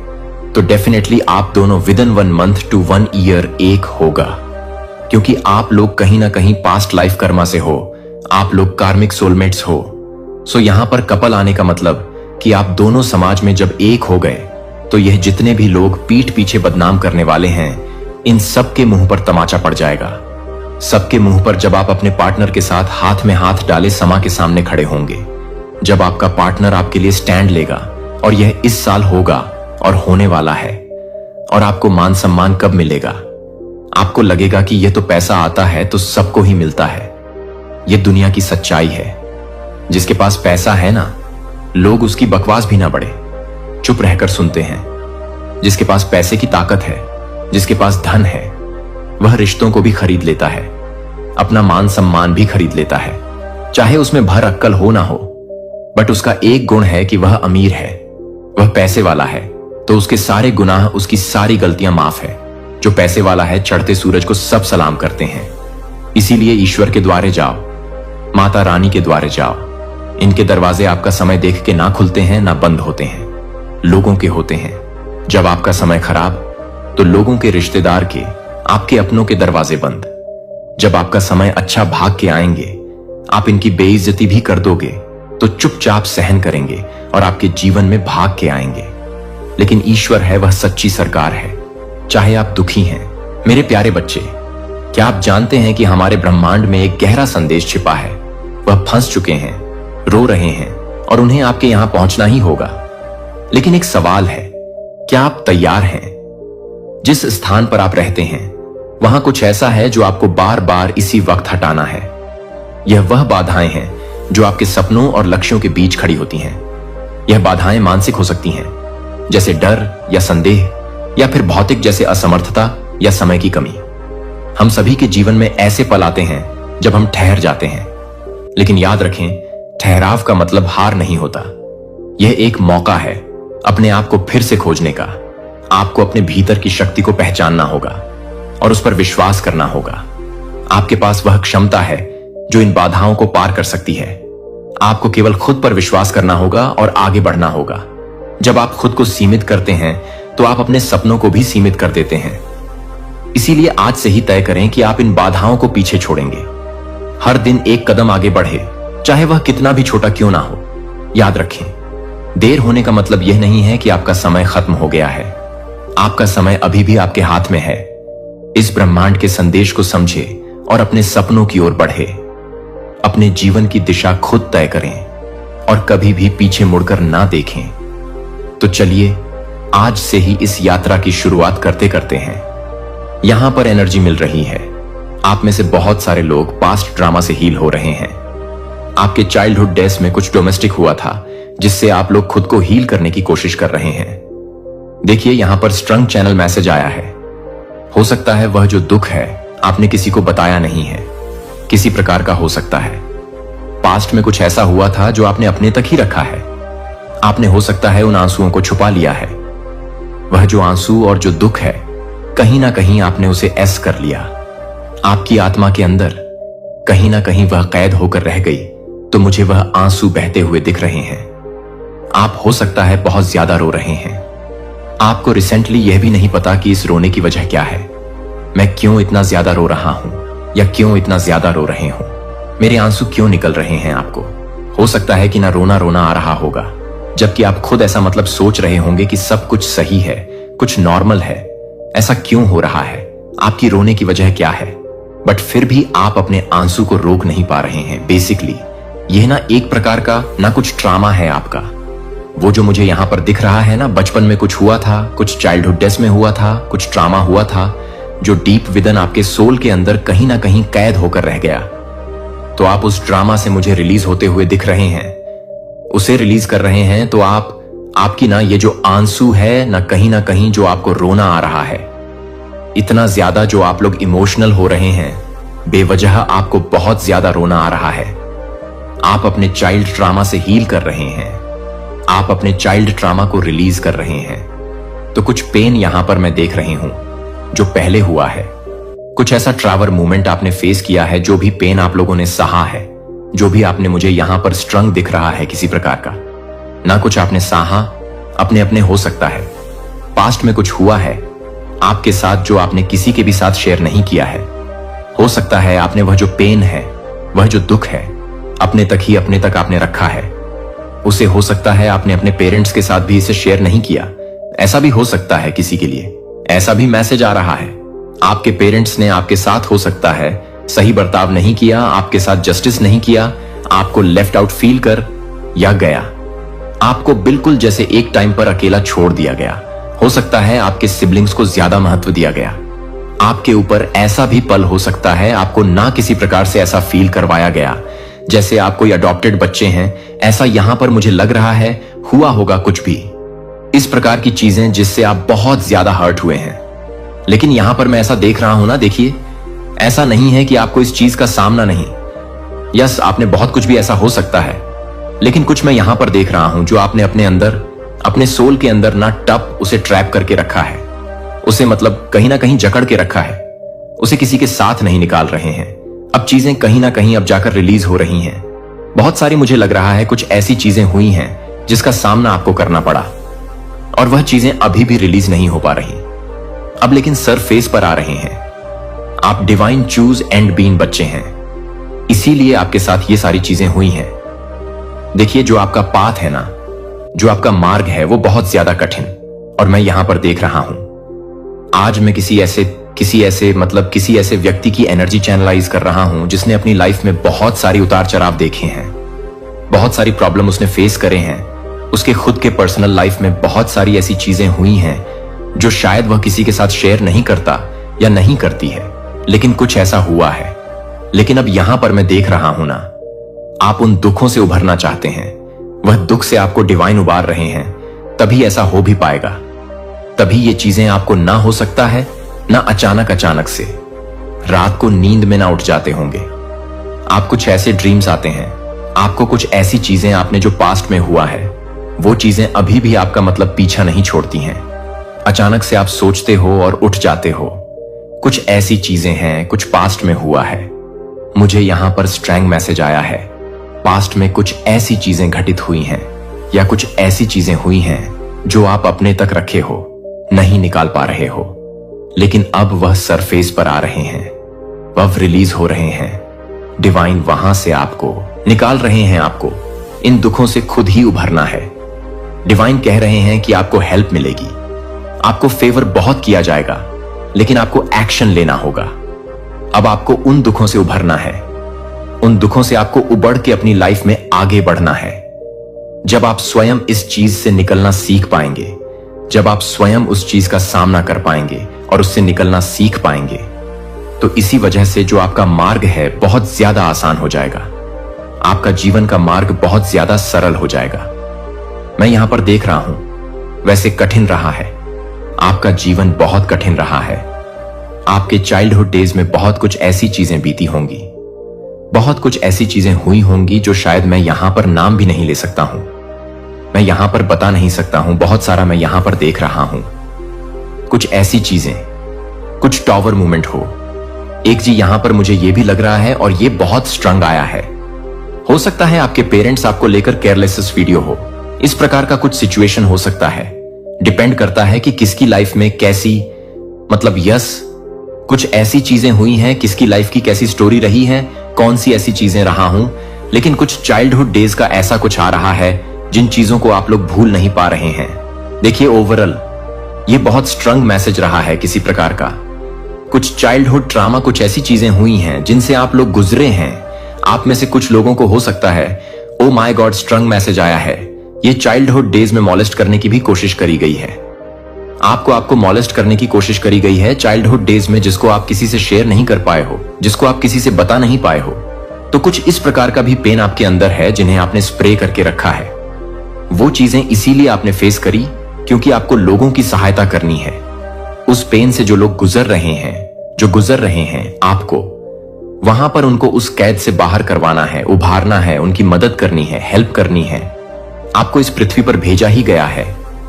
तो डेफिनेटली आप दोनों विदिन 1 मंथ टू 1 ईयर एक होगा, क्योंकि आप लोग कहीं ना कहीं पास्ट लाइफ कर्मा से हो, आप लोग कार्मिक सोलमेट्स हो। सो यहां पर कपल आने का मतलब कि आप दोनों समाज में जब एक हो गए, तो यह जितने भी लोग पीठ पीछे बदनाम करने वाले हैं, इन सबके मुंह पर तमाचा पड़ जाएगा। सबके मुंह पर जब आप अपने पार्टनर के साथ हाथ में हाथ डाले समा के सामने खड़े होंगे, जब आपका पार्टनर आपके लिए स्टैंड लेगा, और यह इस साल होगा और होने वाला है। और आपको मान सम्मान कब मिलेगा? आपको लगेगा कि यह तो पैसा आता है तो सबको ही मिलता है। यह दुनिया की सच्चाई है। जिसके पास पैसा है ना, लोग उसकी बकवास भी ना बढ़े, चुप रहकर सुनते हैं। जिसके पास पैसे की ताकत है, जिसके पास धन है, वह रिश्तों को भी खरीद लेता है, अपना मान सम्मान भी खरीद लेता है, चाहे उसमें भर अक्कल हो ना हो। बट उसका एक गुण है कि वह अमीर है, वह पैसे वाला है, तो उसके सारे गुनाह, उसकी सारी गलतियां माफ है। जो पैसे वाला है, चढ़ते सूरज को सब सलाम करते हैं। इसीलिए ईश्वर के द्वारे जाओ, माता रानी के द्वारे जाओ। इनके दरवाजे आपका समय देख के ना खुलते हैं ना बंद होते हैं, लोगों के होते हैं। जब आपका समय खराब, तो लोगों के, रिश्तेदार के, आपके अपनों के दरवाजे बंद। जब आपका समय अच्छा, भाग के आएंगे, आप इनकी बेइज्जती भी कर दोगे तो चुपचाप सहन करेंगे और आपके जीवन में भाग के आएंगे। लेकिन ईश्वर है, वह सच्ची सरकार है। चाहे आप दुखी हैं, मेरे प्यारे बच्चे, क्या आप जानते हैं कि हमारे ब्रह्मांड में एक गहरा संदेश छिपा है? वह फंस चुके हैं, रो रहे हैं और उन्हें आपके यहां पहुंचना ही होगा। लेकिन एक सवाल है, क्या आप तैयार हैं? जिस स्थान पर आप रहते हैं वहां कुछ ऐसा है जो आपको बार बार इसी वक्त हटाना है। यह वह बाधाएं हैं जो आपके सपनों और लक्ष्यों के बीच खड़ी होती हैं। यह बाधाएं मानसिक हो सकती हैं, जैसे डर या संदेह, या फिर भौतिक जैसे असमर्थता या समय की कमी। हम सभी के जीवन में ऐसे पल आते हैं जब हम ठहर जाते हैं, लेकिन याद रखें, ठहराव का मतलब हार नहीं होता। यह एक मौका है अपने आप को फिर से खोजने का। आपको अपने भीतर की शक्ति को पहचानना होगा और उस पर विश्वास करना होगा। आपके पास वह क्षमता है जो इन बाधाओं को पार कर सकती है। आपको केवल खुद पर विश्वास करना होगा और आगे बढ़ना होगा। जब आप खुद को सीमित करते हैं तो आप अपने सपनों को भी सीमित कर देते हैं। इसीलिए आज से ही तय करें कि आप इन बाधाओं को पीछे छोड़ेंगे। हर दिन एक कदम आगे बढ़े, चाहे वह कितना भी छोटा क्यों ना हो। याद रखें, देर होने का मतलब यह नहीं है कि आपका समय खत्म हो गया है। आपका समय अभी भी आपके हाथ में है। इस ब्रह्मांड के संदेश को समझे और अपने सपनों की ओर बढ़े। अपने जीवन की दिशा खुद तय करें और कभी भी पीछे मुड़कर ना देखें। तो चलिए आज से ही इस यात्रा की शुरुआत करते करते हैं। यहां पर एनर्जी मिल रही है। आप में से बहुत सारे लोग पास्ट ड्रामा से हील हो रहे हैं। आपके चाइल्डहुड डेज में कुछ डोमेस्टिक हुआ था जिससे आप लोग खुद को हील करने की कोशिश कर रहे हैं। देखिए, यहां पर स्ट्रंग चैनल मैसेज आया है। हो सकता है वह जो दुख है आपने किसी को बताया नहीं है, किसी प्रकार का हो सकता है। पास्ट में कुछ ऐसा हुआ था जो आपने अपने तक ही रखा है। आपने हो सकता है उन आंसुओं को छुपा लिया है। वह जो आंसू और जो दुख है, कहीं ना कहीं आपने उसे ऐस कर लिया। आपकी आत्मा के अंदर कहीं ना कहीं वह कैद होकर रह गई, तो मुझे वह आंसू बहते हुए दिख रहे हैं। आप हो सकता है बहुत ज्यादा रो रहे हैं। आपको रिसेंटली यह भी नहीं पता कि इस रोने की वजह क्या है। मैं क्यों इतना ज्यादा रो रहा हूं या क्यों इतना ज्यादा रो रहे हूं, मेरे आंसू क्यों निकल रहे हैं। आपको हो सकता है कि ना रोना रोना आ रहा होगा, जबकि आप खुद ऐसा मतलब सोच रहे होंगे कि सब कुछ सही है, कुछ नॉर्मल है। ऐसा क्यों हो रहा है, आपकी रोने की वजह क्या है? बट फिर भी आप अपने आंसू को रोक नहीं पा रहे हैं। बेसिकली यह ना एक प्रकार का ना कुछ ट्रामा है आपका। वो जो मुझे यहां पर दिख रहा है ना, बचपन में कुछ हुआ था, कुछ चाइल्डहुड डेज में हुआ था, कुछ ट्रामा हुआ था जो डीप विदन आपके सोल के अंदर कहीं ना कहीं कैद होकर रह गया। तो आप उस ड्रामा से मुझे रिलीज होते हुए दिख रहे हैं, उसे रिलीज कर रहे हैं। तो आपकी ना ये जो आंसू है ना कहीं जो आपको रोना आ रहा है, इतना ज्यादा जो आप लोग इमोशनल हो रहे हैं, बेवजह आपको बहुत ज्यादा रोना आ रहा है। आप अपने चाइल्ड ट्रामा से हील कर रहे हैं। आप अपने चाइल्ड ट्रामा को रिलीज कर रहे हैं। तो कुछ पेन यहां पर मैं देख रही हूं जो पहले हुआ है। कुछ ऐसा ट्रैवल मूवमेंट आपने फेस किया है, जो भी पेन आप लोगों ने सहा है, जो भी आपने मुझे यहां पर स्ट्रंग दिख रहा है किसी प्रकार का, ना कुछ आपने सहा, अपने अपने हो सकता है। पास्ट में कुछ हुआ है आपके साथ जो आपने किसी के भी साथ शेयर नहीं किया है। हो सकता है आपने वह जो पेन है, वह जो दुख है, अपने तक आपने रखा है। उसे हो सकता है आपने अपने पेरेंट्स के साथ भी इसे शेयर नहीं किया। ऐसा भी हो सकता है किसी के लिए। ऐसा भी मैसेज आ रहा है, आपके पेरेंट्स ने आपके साथ हो सकता है सही बर्ताव नहीं किया, आपके साथ जस्टिस नहीं किया, आपको लेफ्ट आउट फील कर या गया। आपको बिल्कुल जैसे एक टाइम पर अकेला छोड़ दिया गया। हो सकता है आपके सिबलिंग्स को ज्यादा महत्व दिया गया। आपके ऊपर ऐसा भी पल हो सकता है आपको ना किसी प्रकार से ऐसा फील करवाया गया जैसे आप कोई अडॉप्टेड बच्चे हैं। ऐसा यहां पर मुझे लग रहा है हुआ होगा कुछ भी इस प्रकार की चीजें जिससे आप बहुत ज्यादा हर्ट हुए हैं। लेकिन यहां पर मैं ऐसा देख रहा हूं ना, देखिए, ऐसा नहीं है कि आपको इस चीज का सामना नहीं। यस, आपने बहुत कुछ भी ऐसा हो सकता है, लेकिन कुछ मैं यहां पर देख रहा हूं जो आपने अपने अंदर, अपने सोल के अंदर ना टप उसे ट्रैप करके रखा है। उसे मतलब कहीं ना कहीं जकड़ के रखा है। उसे किसी के साथ नहीं निकाल रहे हैं। अब चीजें कहीं ना कहीं अब जाकर रिलीज हो रही हैं। बहुत सारी मुझे लग रहा है कुछ ऐसी चीजें हुई हैं जिसका सामना आपको करना पड़ा और वह चीजें अभी भी रिलीज नहीं हो पा रही। अब लेकिन सरफेस पर आ रहे हैं। आप डिवाइन चूज एंड बीन बच्चे हैं, इसीलिए आपके साथ ये सारी चीजें हुई हैं। देखिए, जो आपका पाथ है ना, जो आपका मार्ग है, वो बहुत ज्यादा कठिन, और मैं यहां पर देख रहा हूं आज मैं किसी ऐसे व्यक्ति की एनर्जी चैनलाइज कर रहा हूं जिसने अपनी लाइफ में बहुत सारी उतार चढ़ाव देखे हैं। बहुत सारी प्रॉब्लम उसने फेस करे हैं। उसके खुद के पर्सनल लाइफ में बहुत सारी ऐसी चीजें हुई हैं जो शायद वह किसी के साथ शेयर नहीं करता या नहीं करती है, लेकिन कुछ ऐसा हुआ है। लेकिन अब यहां पर मैं देख रहा हूं ना, आप उन दुखों से उभरना चाहते हैं, वह दुख से आपको डिवाइन उबार रहे हैं, तभी ऐसा हो भी पाएगा। तभी ये चीजें आपको ना हो सकता है, ना अचानक से रात को नींद में ना उठ जाते होंगे। आप कुछ ऐसे ड्रीम्स आते हैं, आपको कुछ ऐसी चीजें आपने जो पास्ट में हुआ है, वो चीजें अभी भी आपका मतलब पीछा नहीं छोड़ती हैं। अचानक से आप सोचते हो और उठ जाते हो। कुछ ऐसी चीजें हैं, कुछ पास्ट में हुआ है। मुझे यहां पर स्ट्रैंग मैसेज आया है, पास्ट में कुछ ऐसी चीजें घटित हुई हैं या कुछ ऐसी चीजें हुई हैं जो आप अपने तक रखे हो, नहीं निकाल पा रहे हो, लेकिन अब वह सरफेस पर आ रहे हैं, वह रिलीज हो रहे हैं। डिवाइन वहां से आपको निकाल रहे हैं। आपको इन दुखों से खुद ही उभरना है। डिवाइन कह रहे हैं कि आपको हेल्प मिलेगी, आपको फेवर बहुत किया जाएगा, लेकिन आपको एक्शन लेना होगा। अब आपको उन दुखों से उभरना है, उन दुखों से आपको उबड़ के अपनी लाइफ में आगे बढ़ना है। जब आप स्वयं इस चीज से निकलना सीख पाएंगे, जब आप स्वयं उस चीज का सामना कर पाएंगे और उससे निकलना सीख पाएंगे, तो इसी वजह से जो आपका मार्ग है बहुत ज्यादा आसान हो जाएगा। आपका जीवन का मार्ग बहुत ज्यादा सरल हो जाएगा। मैं यहां पर देख रहा हूं, वैसे कठिन रहा है, आपका जीवन बहुत कठिन रहा है। आपके चाइल्डहुड डेज में बहुत कुछ ऐसी चीजें बीती होंगी, बहुत कुछ ऐसी चीजें हुई होंगी जो शायद मैं यहां पर नाम भी नहीं ले सकता हूं, मैं यहां पर बता नहीं सकता हूं। बहुत सारा मैं यहां पर देख रहा हूं, कुछ ऐसी चीजें, कुछ टॉवर मूवमेंट हो। एक जी यहां पर मुझे यह भी लग रहा है, और यह बहुत स्ट्रंग आया है। हो सकता है आपके पेरेंट्स आपको लेकर केयरलेस वीडियो हो, इस प्रकार का कुछ सिचुएशन हो सकता है। डिपेंड करता है कि किसकी लाइफ में कैसी, मतलब यस, कुछ ऐसी चीजें हुई हैं, किसकी लाइफ की कैसी स्टोरी रही है, कौन सी ऐसी चीजें रहा हूं। लेकिन कुछ चाइल्डहुड डेज का ऐसा कुछ आ रहा है जिन चीजों को आप लोग भूल नहीं पा रहे हैं। देखिए, ओवरऑल ये बहुत स्ट्रंग मैसेज रहा है किसी प्रकार का। कुछ चाइल्डहुड ट्रामा, कुछ ऐसी चीजें हुई हैं जिनसे आप लोग गुजरे हैं। आप में से कुछ लोगों को हो सकता है, ओ माय गॉड, स्ट्रंग मैसेज आया है, ये चाइल्डहुड डेज में मॉलेस्ट करने की भी कोशिश करी गई है। आपको मॉलेस्ट करने की कोशिश करी गई है चाइल्डहुड डेज में, जिसको आप किसी से शेयर नहीं कर पाए हो, जिसको आप किसी से बता नहीं पाए हो। तो कुछ इस प्रकार का भी पेन आपके अंदर है जिन्हें आपने स्प्रे करके रखा है। वो चीजें इसीलिए आपने फेस करी क्योंकि आपको लोगों की सहायता करनी है। उस पेन से जो लोग गुजर रहे हैं, जो गुजर रहे हैं, आपको वहां पर उनको उस कैद से बाहर करवाना है, उभारना है, उनकी मदद करनी है, हेल्प करनी है। आपको इस पृथ्वी पर भेजा ही गया है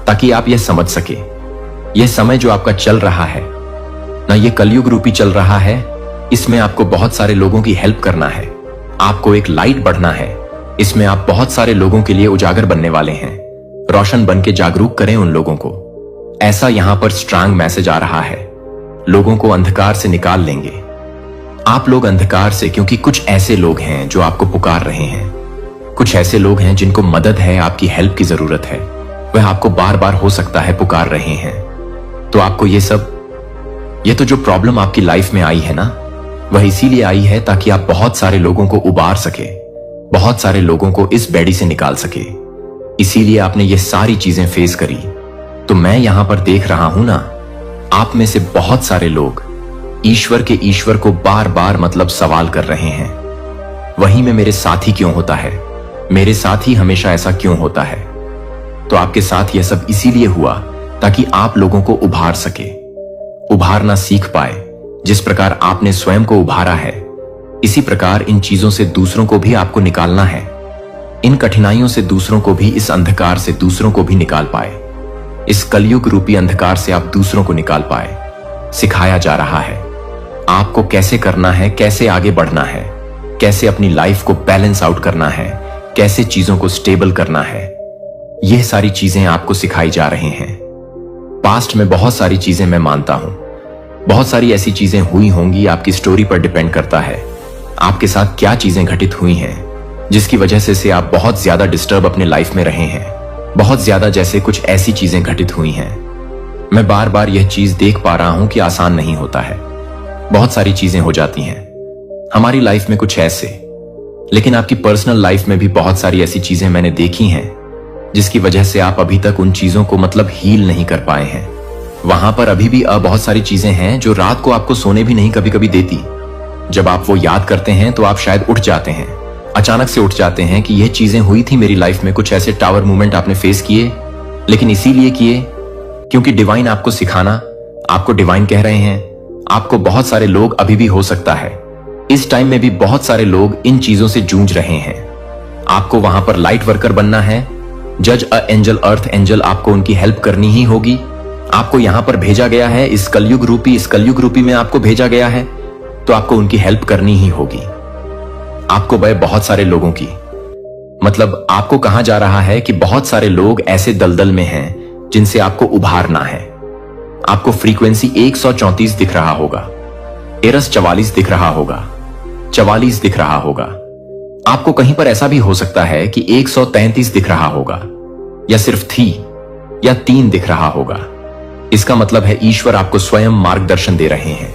ताकि आप यह समझ सके, यह समय जो आपका चल रहा है ना, ये कलयुग रूपी चल रहा है। इसमें आपको बहुत सारे लोगों की हेल्प करना है, आपको एक लाइट बढ़ना है। इसमें आप बहुत सारे लोगों के लिए उजागर बनने वाले हैं, रोशन बन के जागरूक करें उन लोगों को। ऐसा यहां पर स्ट्रांग मैसेज आ रहा है, लोगों को अंधकार से निकाल लेंगे आप लोग, अंधकार से, क्योंकि कुछ ऐसे लोग हैं जो आपको पुकार रहे हैं। कुछ ऐसे लोग हैं जिनको मदद है, आपकी हेल्प की जरूरत है, वह आपको बार बार हो सकता है पुकार रहे हैं। तो आपको ये तो जो प्रॉब्लम आपकी लाइफ में आई है ना, वह इसीलिए आई है ताकि आप बहुत सारे लोगों को उबार सके, बहुत सारे लोगों को इस बेड़ी से निकाल सके। इसीलिए आपने ये सारी चीजें फेस करी। तो मैं यहां पर देख रहा हूं ना, आप में से बहुत सारे लोग ईश्वर को बार बार मतलब सवाल कर रहे हैं, वहीं में मेरे साथ ही क्यों होता है, मेरे साथ ही हमेशा ऐसा क्यों होता है। तो आपके साथ यह सब इसीलिए हुआ ताकि आप लोगों को उभार सके, उभारना सीख पाए। जिस प्रकार आपने स्वयं को उभारा है, इसी प्रकार इन चीजों से दूसरों को भी आपको निकालना है। इन कठिनाइयों से दूसरों को भी, इस अंधकार से दूसरों को भी निकाल पाए। इस कलयुग रूपी अंधकार से आप दूसरों को निकाल पाए। सिखाया जा रहा है आपको कैसे करना है, कैसे आगे बढ़ना है, कैसे अपनी लाइफ को बैलेंस आउट करना है, कैसे चीजों को स्टेबल करना है। यह सारी चीजें आपको सिखाई जा रही हैं। पास्ट में बहुत सारी चीजें मैं मानता हूं, बहुत सारी ऐसी चीजें हुई होंगी, आपकी स्टोरी पर डिपेंड करता है आपके साथ क्या चीजें घटित हुई हैं जिसकी वजह से आप बहुत ज्यादा डिस्टर्ब अपने लाइफ में रहे हैं, बहुत ज्यादा, जैसे कुछ ऐसी चीजें घटित हुई हैं। मैं बार बार यह चीज देख पा रहा हूं कि आसान नहीं होता है, बहुत सारी चीजें हो जाती हैं हमारी लाइफ में, कुछ ऐसे लेकिन आपकी पर्सनल लाइफ में भी बहुत सारी ऐसी चीजें मैंने देखी हैं जिसकी वजह से आप अभी तक उन चीजों को मतलब हील नहीं कर पाए हैं। वहां पर अभी भी बहुत सारी चीजें हैं जो रात को आपको सोने भी नहीं कभी कभी देती। जब आप वो याद करते हैं तो आप शायद उठ जाते हैं, अचानक से उठ जाते हैं कि ये चीजें हुई थी मेरी लाइफ में। कुछ ऐसे टावर मूवमेंट आपने फेस किए, लेकिन इसीलिए किए क्योंकि डिवाइन आपको सिखाना, आपको डिवाइन कह रहे हैं। आपको बहुत सारे लोग अभी भी हो सकता है इस टाइम में भी बहुत सारे लोग इन चीजों से जूझ रहे हैं। आपको वहां पर लाइट वर्कर बनना है, जज अ एंजल, अर्थ एंजल, आपको उनकी हेल्प करनी ही होगी। आपको यहां पर भेजा गया है, इस कलयुग रूपी में आपको भेजा गया है, तो आपको उनकी हेल्प करनी ही होगी। आपको भय बहुत सारे लोगों की, मतलब आपको कहा जा रहा है कि बहुत सारे लोग ऐसे दलदल में हैं जिनसे आपको उभारना है। आपको फ्रीक्वेंसी 134 दिख रहा होगा, एरस 44 दिख रहा होगा, 44 दिख रहा होगा। आपको कहीं पर ऐसा भी हो सकता है कि 133 दिख रहा होगा, या सिर्फ थी या 3 दिख रहा होगा। इसका मतलब है ईश्वर आपको स्वयं मार्गदर्शन दे रहे हैं।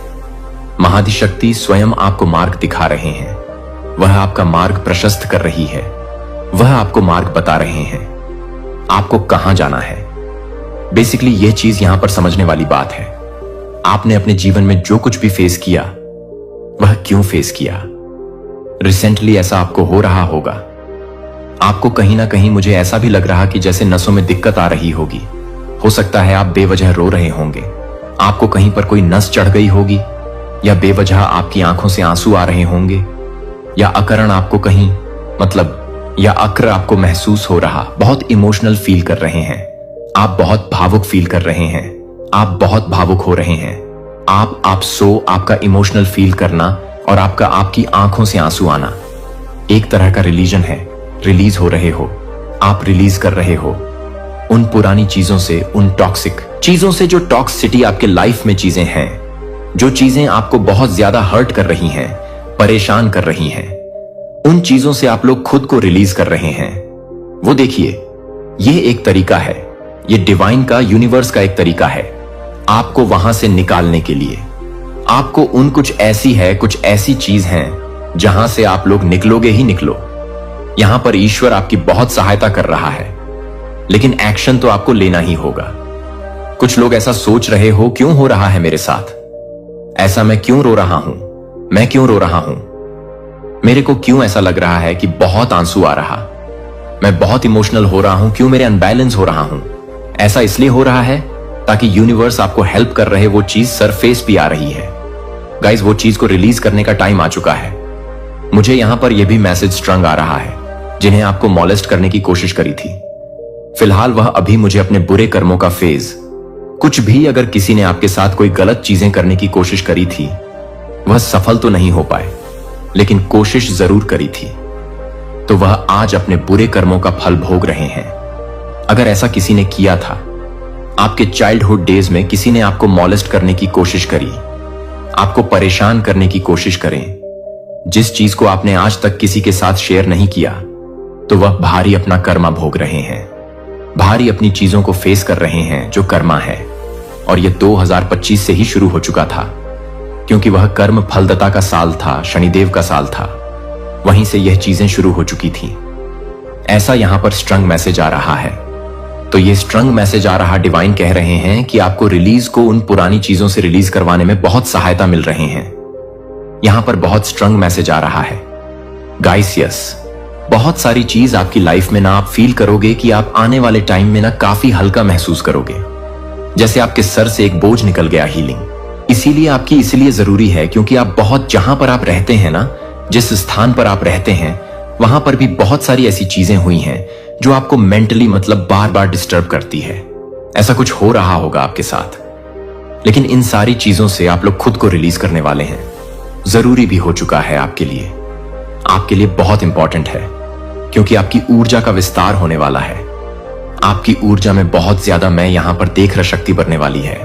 महादिशक्ति स्वयं आपको मार्ग दिखा रहे हैं। वह आपका मार्ग प्रशस्त कर रही है, वह आपको मार्ग बता रहे हैं आपको कहां जाना है। बेसिकली यह चीज यहां पर समझने वाली बात है, आपने अपने जीवन में जो कुछ भी फेस किया वह क्यों फेस किया। रिसेंटली ऐसा आपको हो रहा होगा, आपको कहीं ना कहीं मुझे ऐसा भी लग रहा कि जैसे नसों में दिक्कत आ रही होगी। हो सकता है आप बेवजह रो रहे होंगे, आपको कहीं पर कोई नस चढ़ गई होगी, या बेवजह आपकी आंखों से आंसू आ रहे होंगे, या अकरण आपको कहीं मतलब या अक्र आपको महसूस हो रहा, बहुत इमोशनल फील कर रहे हैं आप, बहुत भावुक फील कर रहे हैं आप, बहुत भावुक हो रहे हैं आप। आपका इमोशनल फील करना और आपकी आंखों से आंसू आना एक तरह का रिलीजन है। रिलीज हो रहे हो, आप रिलीज कर रहे हो उन पुरानी चीजों से, उन टॉक्सिक चीजों से, जो टॉक्सिसिटी आपके लाइफ में चीजें हैं, जो चीजें आपको बहुत ज्यादा हर्ट कर रही हैं, परेशान कर रही हैं, उन चीजों से आप लोग खुद को रिलीज कर रहे हैं। वो देखिए, ये एक तरीका है, ये डिवाइन का, यूनिवर्स का एक तरीका है आपको वहां से निकालने के लिए। आपको उन कुछ ऐसी चीज हैं जहां से आप लोग निकलोगे ही निकलो। यहां पर ईश्वर आपकी बहुत सहायता कर रहा है, लेकिन एक्शन तो आपको लेना ही होगा। कुछ लोग ऐसा सोच रहे हो, क्यों हो रहा है मेरे साथ ऐसा, मैं क्यों रो रहा हूं, मैं क्यों रो रहा हूं, मेरे को क्यों ऐसा लग रहा है कि बहुत आंसू आ रहा, मैं बहुत इमोशनल हो रहा हूं, क्यों मेरे अनबैलेंस हो रहा हूं। ऐसा इसलिए हो रहा है ताकि यूनिवर्स आपको हेल्प कर रहे, वो चीज सरफेस पे आ रही है। गाइस, वो चीज को रिलीज करने का टाइम आ चुका है। मुझे यहां पर यह भी मैसेज स्ट्रंग आ रहा है, जिन्हें आपको मॉलेस्ट करने की कोशिश करी थी, फिलहाल वह अभी मुझे अपने बुरे कर्मों का फेज, कुछ भी अगर किसी ने आपके साथ कोई गलत चीजें करने की कोशिश करी थी, वह सफल तो नहीं हो पाए, लेकिन कोशिश जरूर करी थी, तो वह आज अपने बुरे कर्मों का फल भोग रहे हैं। अगर ऐसा किसी ने किया था, आपके चाइल्डहुड डेज में किसी ने आपको मॉलेस्ट करने की कोशिश करी, आपको परेशान करने की कोशिश करें, जिस चीज को आपने आज तक किसी के साथ शेयर नहीं किया, तो वह भारी अपना कर्मा भोग रहे हैं, भारी अपनी चीजों को फेस कर रहे हैं जो कर्मा है। और यह 2025 से ही शुरू हो चुका था, क्योंकि वह कर्म फलदता का साल था, शनिदेव का साल था, वहीं से यह चीजें शुरू हो चुकी थी। ऐसा यहां पर स्ट्रंग मैसेज आ रहा है। तो ये स्ट्रंग मैसेज आ रहा, डिवाइन कह रहे हैं कि आपको रिलीज को उन पुरानी चीजों से रिलीज करवाने में बहुत सहायता मिल रहे हैं। यहां पर बहुत स्ट्रंग मैसेज आ रहा है गाइस। यस, बहुत सारी चीज आपकी लाइफ में ना आप फील करोगे कि आप आने वाले टाइम में ना काफी हल्का महसूस करोगे, जैसे आपके सर से एक बोझ निकल गया, हीलिंग। इसीलिए जरूरी है क्योंकि आप बहुत, जहां पर आप रहते हैं ना, जिस स्थान पर आप रहते हैं, वहां पर भी बहुत सारी ऐसी चीजें हुई हैं जो आपको मेंटली मतलब बार बार डिस्टर्ब करती है। ऐसा कुछ हो रहा होगा आपके साथ, लेकिन इन सारी चीजों से आप लोग खुद को रिलीज करने वाले हैं। जरूरी भी हो चुका है आपके लिए बहुत इंपॉर्टेंट है, क्योंकि आपकी ऊर्जा का विस्तार होने वाला है। आपकी ऊर्जा में बहुत ज्यादा, मैं यहां पर देख रहा, शक्ति बढ़ने वाली है।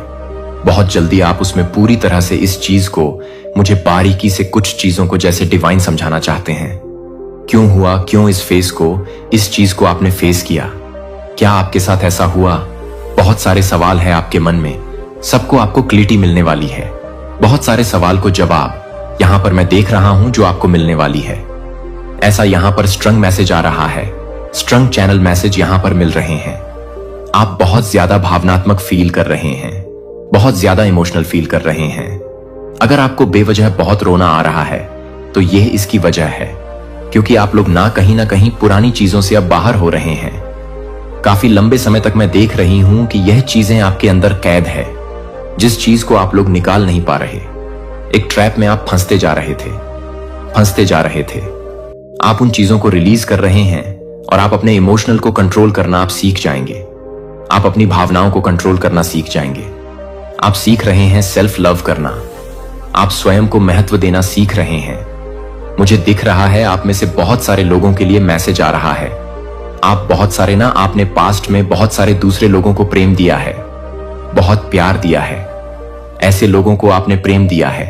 बहुत जल्दी आप उसमें पूरी तरह से इस चीज को, मुझे बारीकी से कुछ चीजों को जैसे डिवाइन समझाना चाहते हैं। क्यों हुआ, क्यों इस चीज को आपने फेस किया, क्या आपके साथ ऐसा हुआ। बहुत सारे सवाल हैं आपके मन में, सबको आपको क्लैरिटी मिलने वाली है। बहुत सारे सवाल को जवाब यहां पर मैं देख रहा हूं जो आपको मिलने वाली है। ऐसा यहां पर स्ट्रंग मैसेज आ रहा है, स्ट्रंग चैनल मैसेज यहां पर मिल रहे हैं। आप बहुत ज्यादा भावनात्मक फील कर रहे हैं, बहुत ज्यादा इमोशनल फील कर रहे हैं। अगर आपको बेवजह बहुत रोना आ रहा है तो यह इसकी वजह है, क्योंकि आप लोग ना कहीं पुरानी चीजों से अब बाहर हो रहे हैं। काफी लंबे समय तक मैं देख रही हूं कि यह चीजें आपके अंदर कैद है, जिस चीज को आप लोग निकाल नहीं पा रहे। एक ट्रैप में आप फंसते जा रहे थे। आप उन चीजों को रिलीज कर रहे हैं और आप अपने इमोशनल को कंट्रोल करना आप सीख जाएंगे। आप अपनी भावनाओं को कंट्रोल करना सीख जाएंगे। आप सीख रहे हैं सेल्फ लव करना। आप स्वयं को महत्व देना सीख रहे हैं। मुझे दिख रहा है आप में से बहुत सारे लोगों के लिए मैसेज आ रहा है। आप बहुत सारे ना, आपने पास्ट में बहुत सारे दूसरे लोगों को प्रेम दिया है, बहुत प्यार दिया है। ऐसे लोगों को आपने प्रेम दिया है,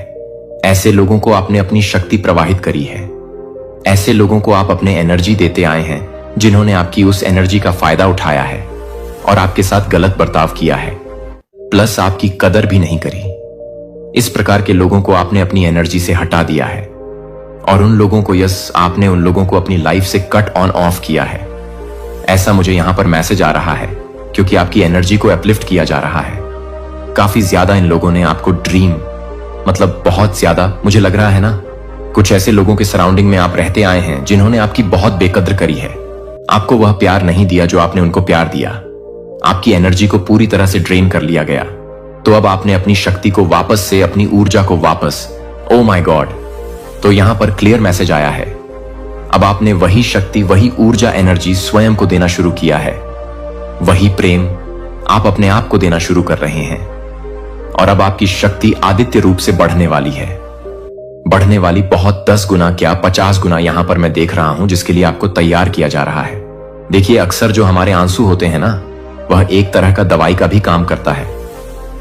ऐसे लोगों को आपने अपनी शक्ति प्रवाहित करी है, ऐसे लोगों को आप अपने एनर्जी देते आए हैं जिन्होंने आपकी उस एनर्जी का फायदा उठाया है और आपके साथ गलत बर्ताव किया है, प्लस आपकी कदर भी नहीं करी। इस प्रकार के लोगों को आपने अपनी एनर्जी से हटा दिया है और उन लोगों को, आपने उन लोगों को अपनी लाइफ से कट ऑन ऑफ किया है। ऐसा मुझे यहां पर मैसेज आ रहा है क्योंकि आपकी एनर्जी को अपलिफ्ट किया जा रहा है। काफी ज्यादा इन लोगों ने आपको ड्रीम, मतलब बहुत ज्यादा, मुझे लग रहा है ना, कुछ ऐसे लोगों के सराउंडिंग में आप रहते आए हैं जिन्होंने आपकी बहुत बेकद्र करी है। आपको वह प्यार नहीं दिया जो आपने उनको प्यार दिया। आपकी एनर्जी को पूरी तरह से ड्रेन कर लिया गया। तो अब आपने अपनी शक्ति को वापस से, अपनी ऊर्जा को वापस, ओ माय गॉड, तो यहां पर क्लियर मैसेज आया है। अब आपने वही शक्ति, वही ऊर्जा, एनर्जी स्वयं को देना शुरू किया है। वही प्रेम आप अपने आप को देना शुरू कर रहे हैं और अब आपकी शक्ति आदित्य रूप से बढ़ने वाली है। बढ़ने वाली, बहुत 10 गुना क्या 50 गुना यहां पर मैं देख रहा हूं, जिसके लिए आपको तैयार किया जा रहा है। देखिए, अक्सर जो हमारे आंसू होते हैं ना, वह एक तरह का दवाई का भी काम करता है,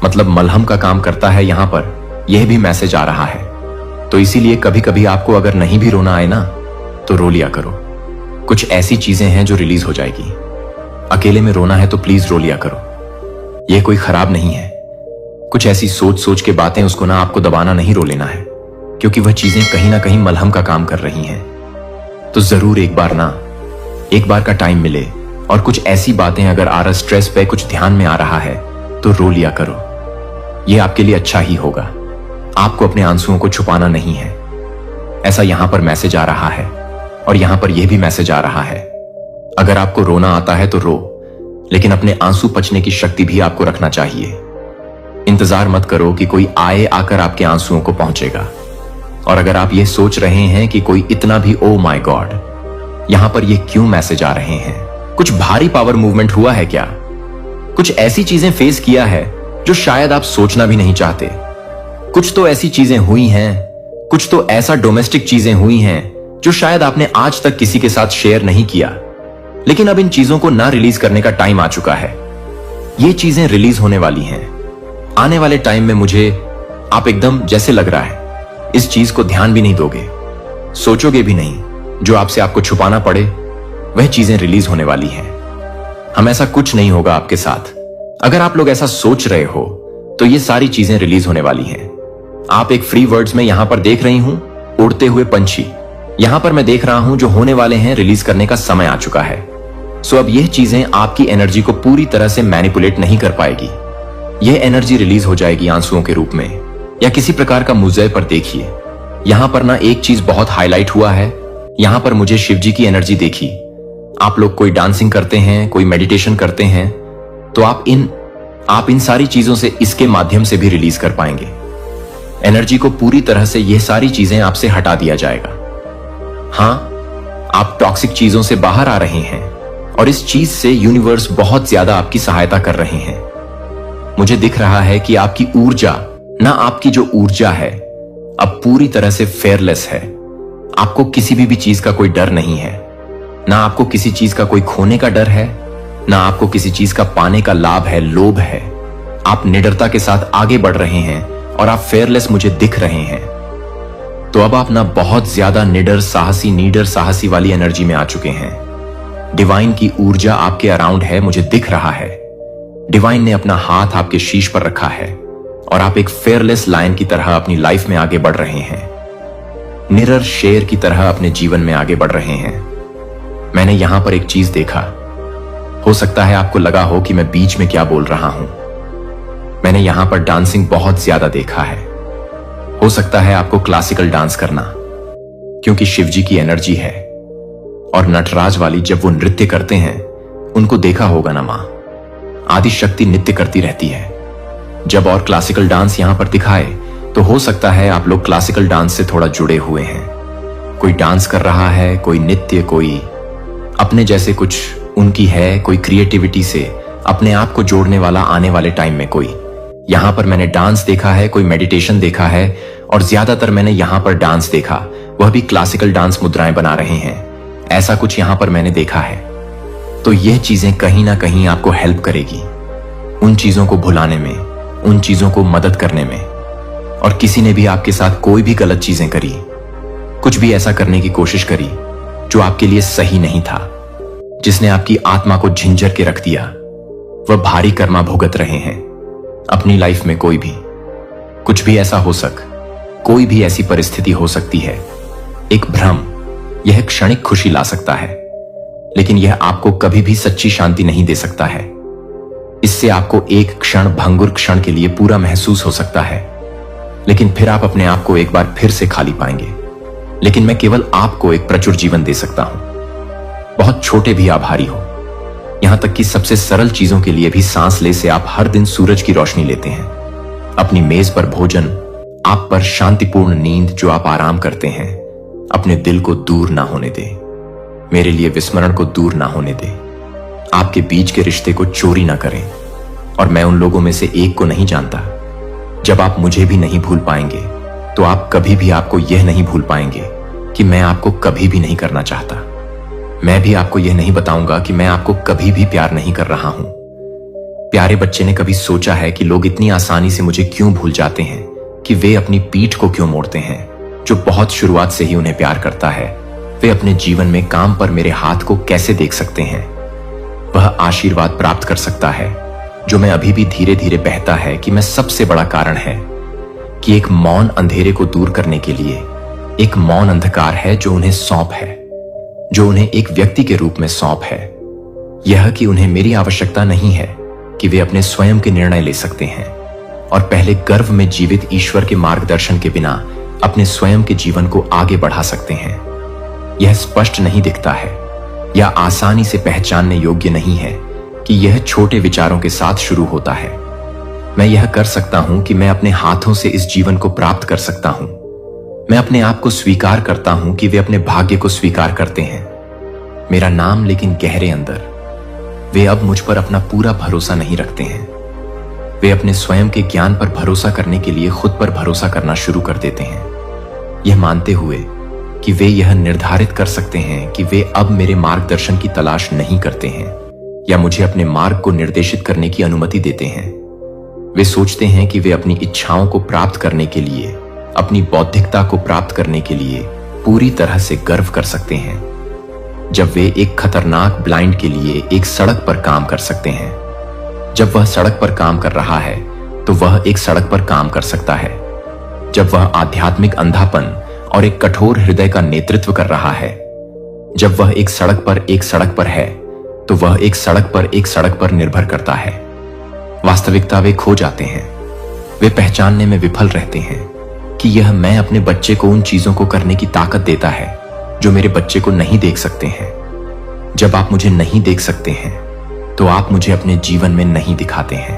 मतलब मलहम का काम करता है। यहां पर यह भी मैसेज आ रहा है। तो इसीलिए कभी कभी आपको अगर नहीं भी रोना आए ना, तो रो लिया करो। कुछ ऐसी चीजें हैं जो रिलीज हो जाएगी। अकेले में रोना है तो प्लीज रो लिया करो, यह कोई खराब नहीं है। कुछ ऐसी सोच के बातें, उसको ना आपको दबाना नहीं, रो लेना है, क्योंकि वह चीजें कहीं ना कहीं मलहम का काम कर रही हैं। तो जरूर एक बार का टाइम मिले और कुछ ऐसी बातें अगर स्ट्रेस पे कुछ ध्यान में आ रहा है तो रो लिया करो। यह आपके लिए अच्छा ही होगा। आपको अपने आंसुओं को छुपाना नहीं है। ऐसा यहां पर मैसेज आ रहा है और यहां पर यह भी मैसेज आ रहा है, अगर आपको रोना आता है तो रो, लेकिन अपने आंसू पचने की शक्ति भी आपको रखना चाहिए। इंतजार मत करो कि कोई आकर आपके आंसुओं को पहुंचेगा। और अगर आप यह सोच रहे हैं कि कोई इतना भी, ओ माय गॉड, यहां पर यह क्यों मैसेज आ रहे हैं, कुछ भारी पावर मूवमेंट हुआ है क्या? कुछ ऐसी चीजें फेस किया है जो शायद आप सोचना भी नहीं चाहते। कुछ तो ऐसी चीजें हुई हैं, कुछ तो ऐसा डोमेस्टिक चीजें हुई हैं जो शायद आपने आज तक किसी के साथ शेयर नहीं किया, लेकिन अब इन चीजों को ना रिलीज करने का टाइम आ चुका है। ये चीजें रिलीज होने वाली हैं। आने वाले टाइम में मुझे आप एकदम जैसे लग रहा है इस चीज को ध्यान भी नहीं दोगे, सोचोगे भी नहीं। जो आपसे आपको छुपाना पड़े वह चीजें रिलीज होने वाली हैं। हम ऐसा कुछ नहीं होगा आपके साथ। अगर आप लोग ऐसा सोच रहे हो तो ये सारी चीजें रिलीज होने वाली हैं। आप एक फ्री वर्ड्स में यहां पर देख रही हूं, उड़ते हुए पंछी। यहां पर मैं देख रहा हूं जो होने वाले हैं, रिलीज करने का समय आ चुका है। सो अब यह चीजें आपकी एनर्जी को पूरी तरह से मैनिपुलेट नहीं कर पाएगी। यह एनर्जी रिलीज हो जाएगी आंसुओं के रूप में या किसी प्रकार का मुजय पर। देखिए, यहां पर ना एक चीज बहुत हाईलाइट हुआ है। यहां पर मुझे शिव जी की एनर्जी देखी। आप लोग कोई डांसिंग करते हैं, कोई मेडिटेशन करते हैं, तो आप इन सारी चीजों से, इसके माध्यम से भी रिलीज कर पाएंगे। एनर्जी को पूरी तरह से यह सारी चीजें आपसे हटा दिया जाएगा। हां, आप टॉक्सिक चीजों से बाहर आ रहे हैं और इस चीज से यूनिवर्स बहुत ज्यादा आपकी सहायता कर रहे हैं। मुझे दिख रहा है कि आपकी ऊर्जा, ना आपकी जो ऊर्जा है, अब पूरी तरह से फेयरलेस है। आपको किसी भी चीज का कोई डर नहीं है। ना आपको किसी चीज का कोई खोने का डर है, ना आपको किसी चीज का पाने का लाभ है, लोभ है। आप निडरता के साथ आगे बढ़ रहे हैं और आप फेयरलेस मुझे दिख रहे हैं। तो अब आप ना बहुत ज्यादा निडर साहसी वाली एनर्जी में आ चुके हैं। डिवाइन की ऊर्जा आपके अराउंड है, मुझे दिख रहा है। डिवाइन ने अपना हाथ आपके शीश पर रखा है और आप एक फेयरलेस लायन की तरह अपनी लाइफ में आगे बढ़ रहे हैं। निरर शेर की तरह अपने जीवन में आगे बढ़ रहे हैं। मैंने यहां पर एक चीज देखा। हो सकता है आपको लगा हो कि मैं बीच में क्या बोल रहा हूं। मैंने यहां पर डांसिंग बहुत ज्यादा देखा है। हो सकता है आपको क्लासिकल डांस करना, क्योंकि शिवजी की एनर्जी है। और नटराज वाली जब वो नृत्य करते हैं, उनको देखा होगा ना मां, आदि शक्ति नृत्य करती रहती है। जब और क्लासिकल डांस यहां पर दिखाए तो हो सकता है आप लोग क्लासिकल डांस से थोड़ा जुड़े हुए हैं। कोई डांस कर रहा है, कोई नृत्य, कोई अपने जैसे कुछ उनकी है, कोई क्रिएटिविटी से अपने आप को जोड़ने वाला आने वाले टाइम में कोई। यहां पर मैंने डांस देखा है, कोई मेडिटेशन देखा है, और ज्यादातर मैंने यहां पर डांस देखा, वह भी क्लासिकल डांस मुद्राएं बना रहे हैं। ऐसा कुछ यहां पर मैंने देखा है। तो यह चीजें कहीं ना कहीं आपको हेल्प करेगी उन चीजों को भुलाने में, उन चीजों को मदद करने में। और किसी ने भी आपके साथ कोई भी गलत चीजें करी, कुछ भी ऐसा करने की कोशिश करी जो आपके लिए सही नहीं था, जिसने आपकी आत्मा को झिंझर के रख दिया, वह भारी कर्मा भुगत रहे हैं अपनी लाइफ में। कोई भी कुछ भी ऐसा हो कोई भी ऐसी परिस्थिति हो सकती है। एक भ्रम यह क्षणिक खुशी ला सकता है, लेकिन यह आपको कभी भी सच्ची शांति नहीं दे सकता है। इससे आपको एक क्षण, भंगुर क्षण के लिए पूरा महसूस हो सकता है, लेकिन फिर आप अपने आप को एक बार फिर से खाली पाएंगे। लेकिन मैं केवल आपको एक प्रचुर जीवन दे सकता हूं, बहुत छोटे भी आभारी हो। यहां तक कि सबसे सरल चीजों के लिए भी सांस ले से आप हर दिन सूरज की रोशनी लेते हैं। अपनी मेज पर भोजन, आप पर शांतिपूर्ण नींद, जो आप आराम करते हैं। अपने दिल को दूर ना होने दे, मेरे लिए विस्मरण को दूर ना होने दे। आपके बीच के रिश्ते को चोरी ना करें। और मैं उन लोगों में से एक को नहीं जानता। जब आप मुझे भी नहीं भूल पाएंगे तो आप कभी भी आपको यह नहीं भूल पाएंगे कि मैं आपको कभी भी नहीं करना चाहता। मैं भी आपको यह नहीं बताऊंगा कि मैं आपको कभी भी प्यार नहीं कर रहा हूं। प्यारे बच्चे ने कभी सोचा है कि लोग इतनी आसानी से मुझे क्यों भूल जाते हैं, कि वे अपनी पीठ को क्यों मोड़ते हैं? जो बहुत शुरुआत से ही उन्हें प्यार करता है, वे अपने जीवन में काम पर मेरे हाथ को कैसे देख सकते हैं? वह आशीर्वाद प्राप्त कर सकता है जो मैं अभी भी धीरे धीरे बहता है, कि मैं सबसे बड़ा कारण है कि एक मौन अंधेरे को दूर करने के लिए एक मौन अंधकार है जो उन्हें सौंप है, जो उन्हें एक व्यक्ति के रूप में सौंप है। यह कि उन्हें मेरी आवश्यकता नहीं है, कि वे अपने स्वयं के निर्णय ले सकते हैं और पहले गर्भ में जीवित ईश्वर के मार्गदर्शन के बिना अपने स्वयं के जीवन को आगे बढ़ा सकते हैं। यह स्पष्ट नहीं दिखता है या आसानी से पहचानने योग्य नहीं है कि यह छोटे विचारों के साथ शुरू होता है। मैं यह कर सकता हूं कि मैं अपने हाथों से इस जीवन को प्राप्त कर सकता हूं। मैं अपने आप को स्वीकार करता हूं कि वे अपने भाग्य को स्वीकार करते हैं। मेरा नाम, लेकिन गहरे अंदर वे अब मुझ पर अपना पूरा भरोसा नहीं रखते हैं। वे अपने स्वयं के ज्ञान पर भरोसा करने के लिए खुद पर भरोसा करना शुरू कर देते हैं, यह मानते हुए कि वे यह निर्धारित कर सकते हैं कि वे अब मेरे मार्गदर्शन की तलाश नहीं करते हैं या मुझे अपने मार्ग को निर्देशित करने की अनुमति देते हैं। वे सोचते हैं कि वे अपनी इच्छाओं को प्राप्त करने के लिए, अपनी बौद्धिकता को प्राप्त करने के लिए पूरी तरह से गर्व कर सकते हैं। जब वे एक खतरनाक ब्लाइंड के लिए एक सड़क पर काम कर सकते हैं, जब वह सड़क पर काम कर रहा है तो वह एक सड़क पर काम कर सकता है। जब वह आध्यात्मिक अंधापन और एक कठोर हृदय का नेतृत्व कर रहा है, जब वह एक सड़क पर है तो वह एक सड़क पर निर्भर करता है। वास्तविकता वे खो जाते हैं। वे पहचानने में विफल रहते हैं कि यह मैं अपने बच्चे को उन चीजों को करने की ताकत देता है जो मेरे बच्चे को नहीं देख सकते हैं। जब आप मुझे नहीं देख सकते हैं तो आप मुझे अपने जीवन में नहीं दिखाते हैं।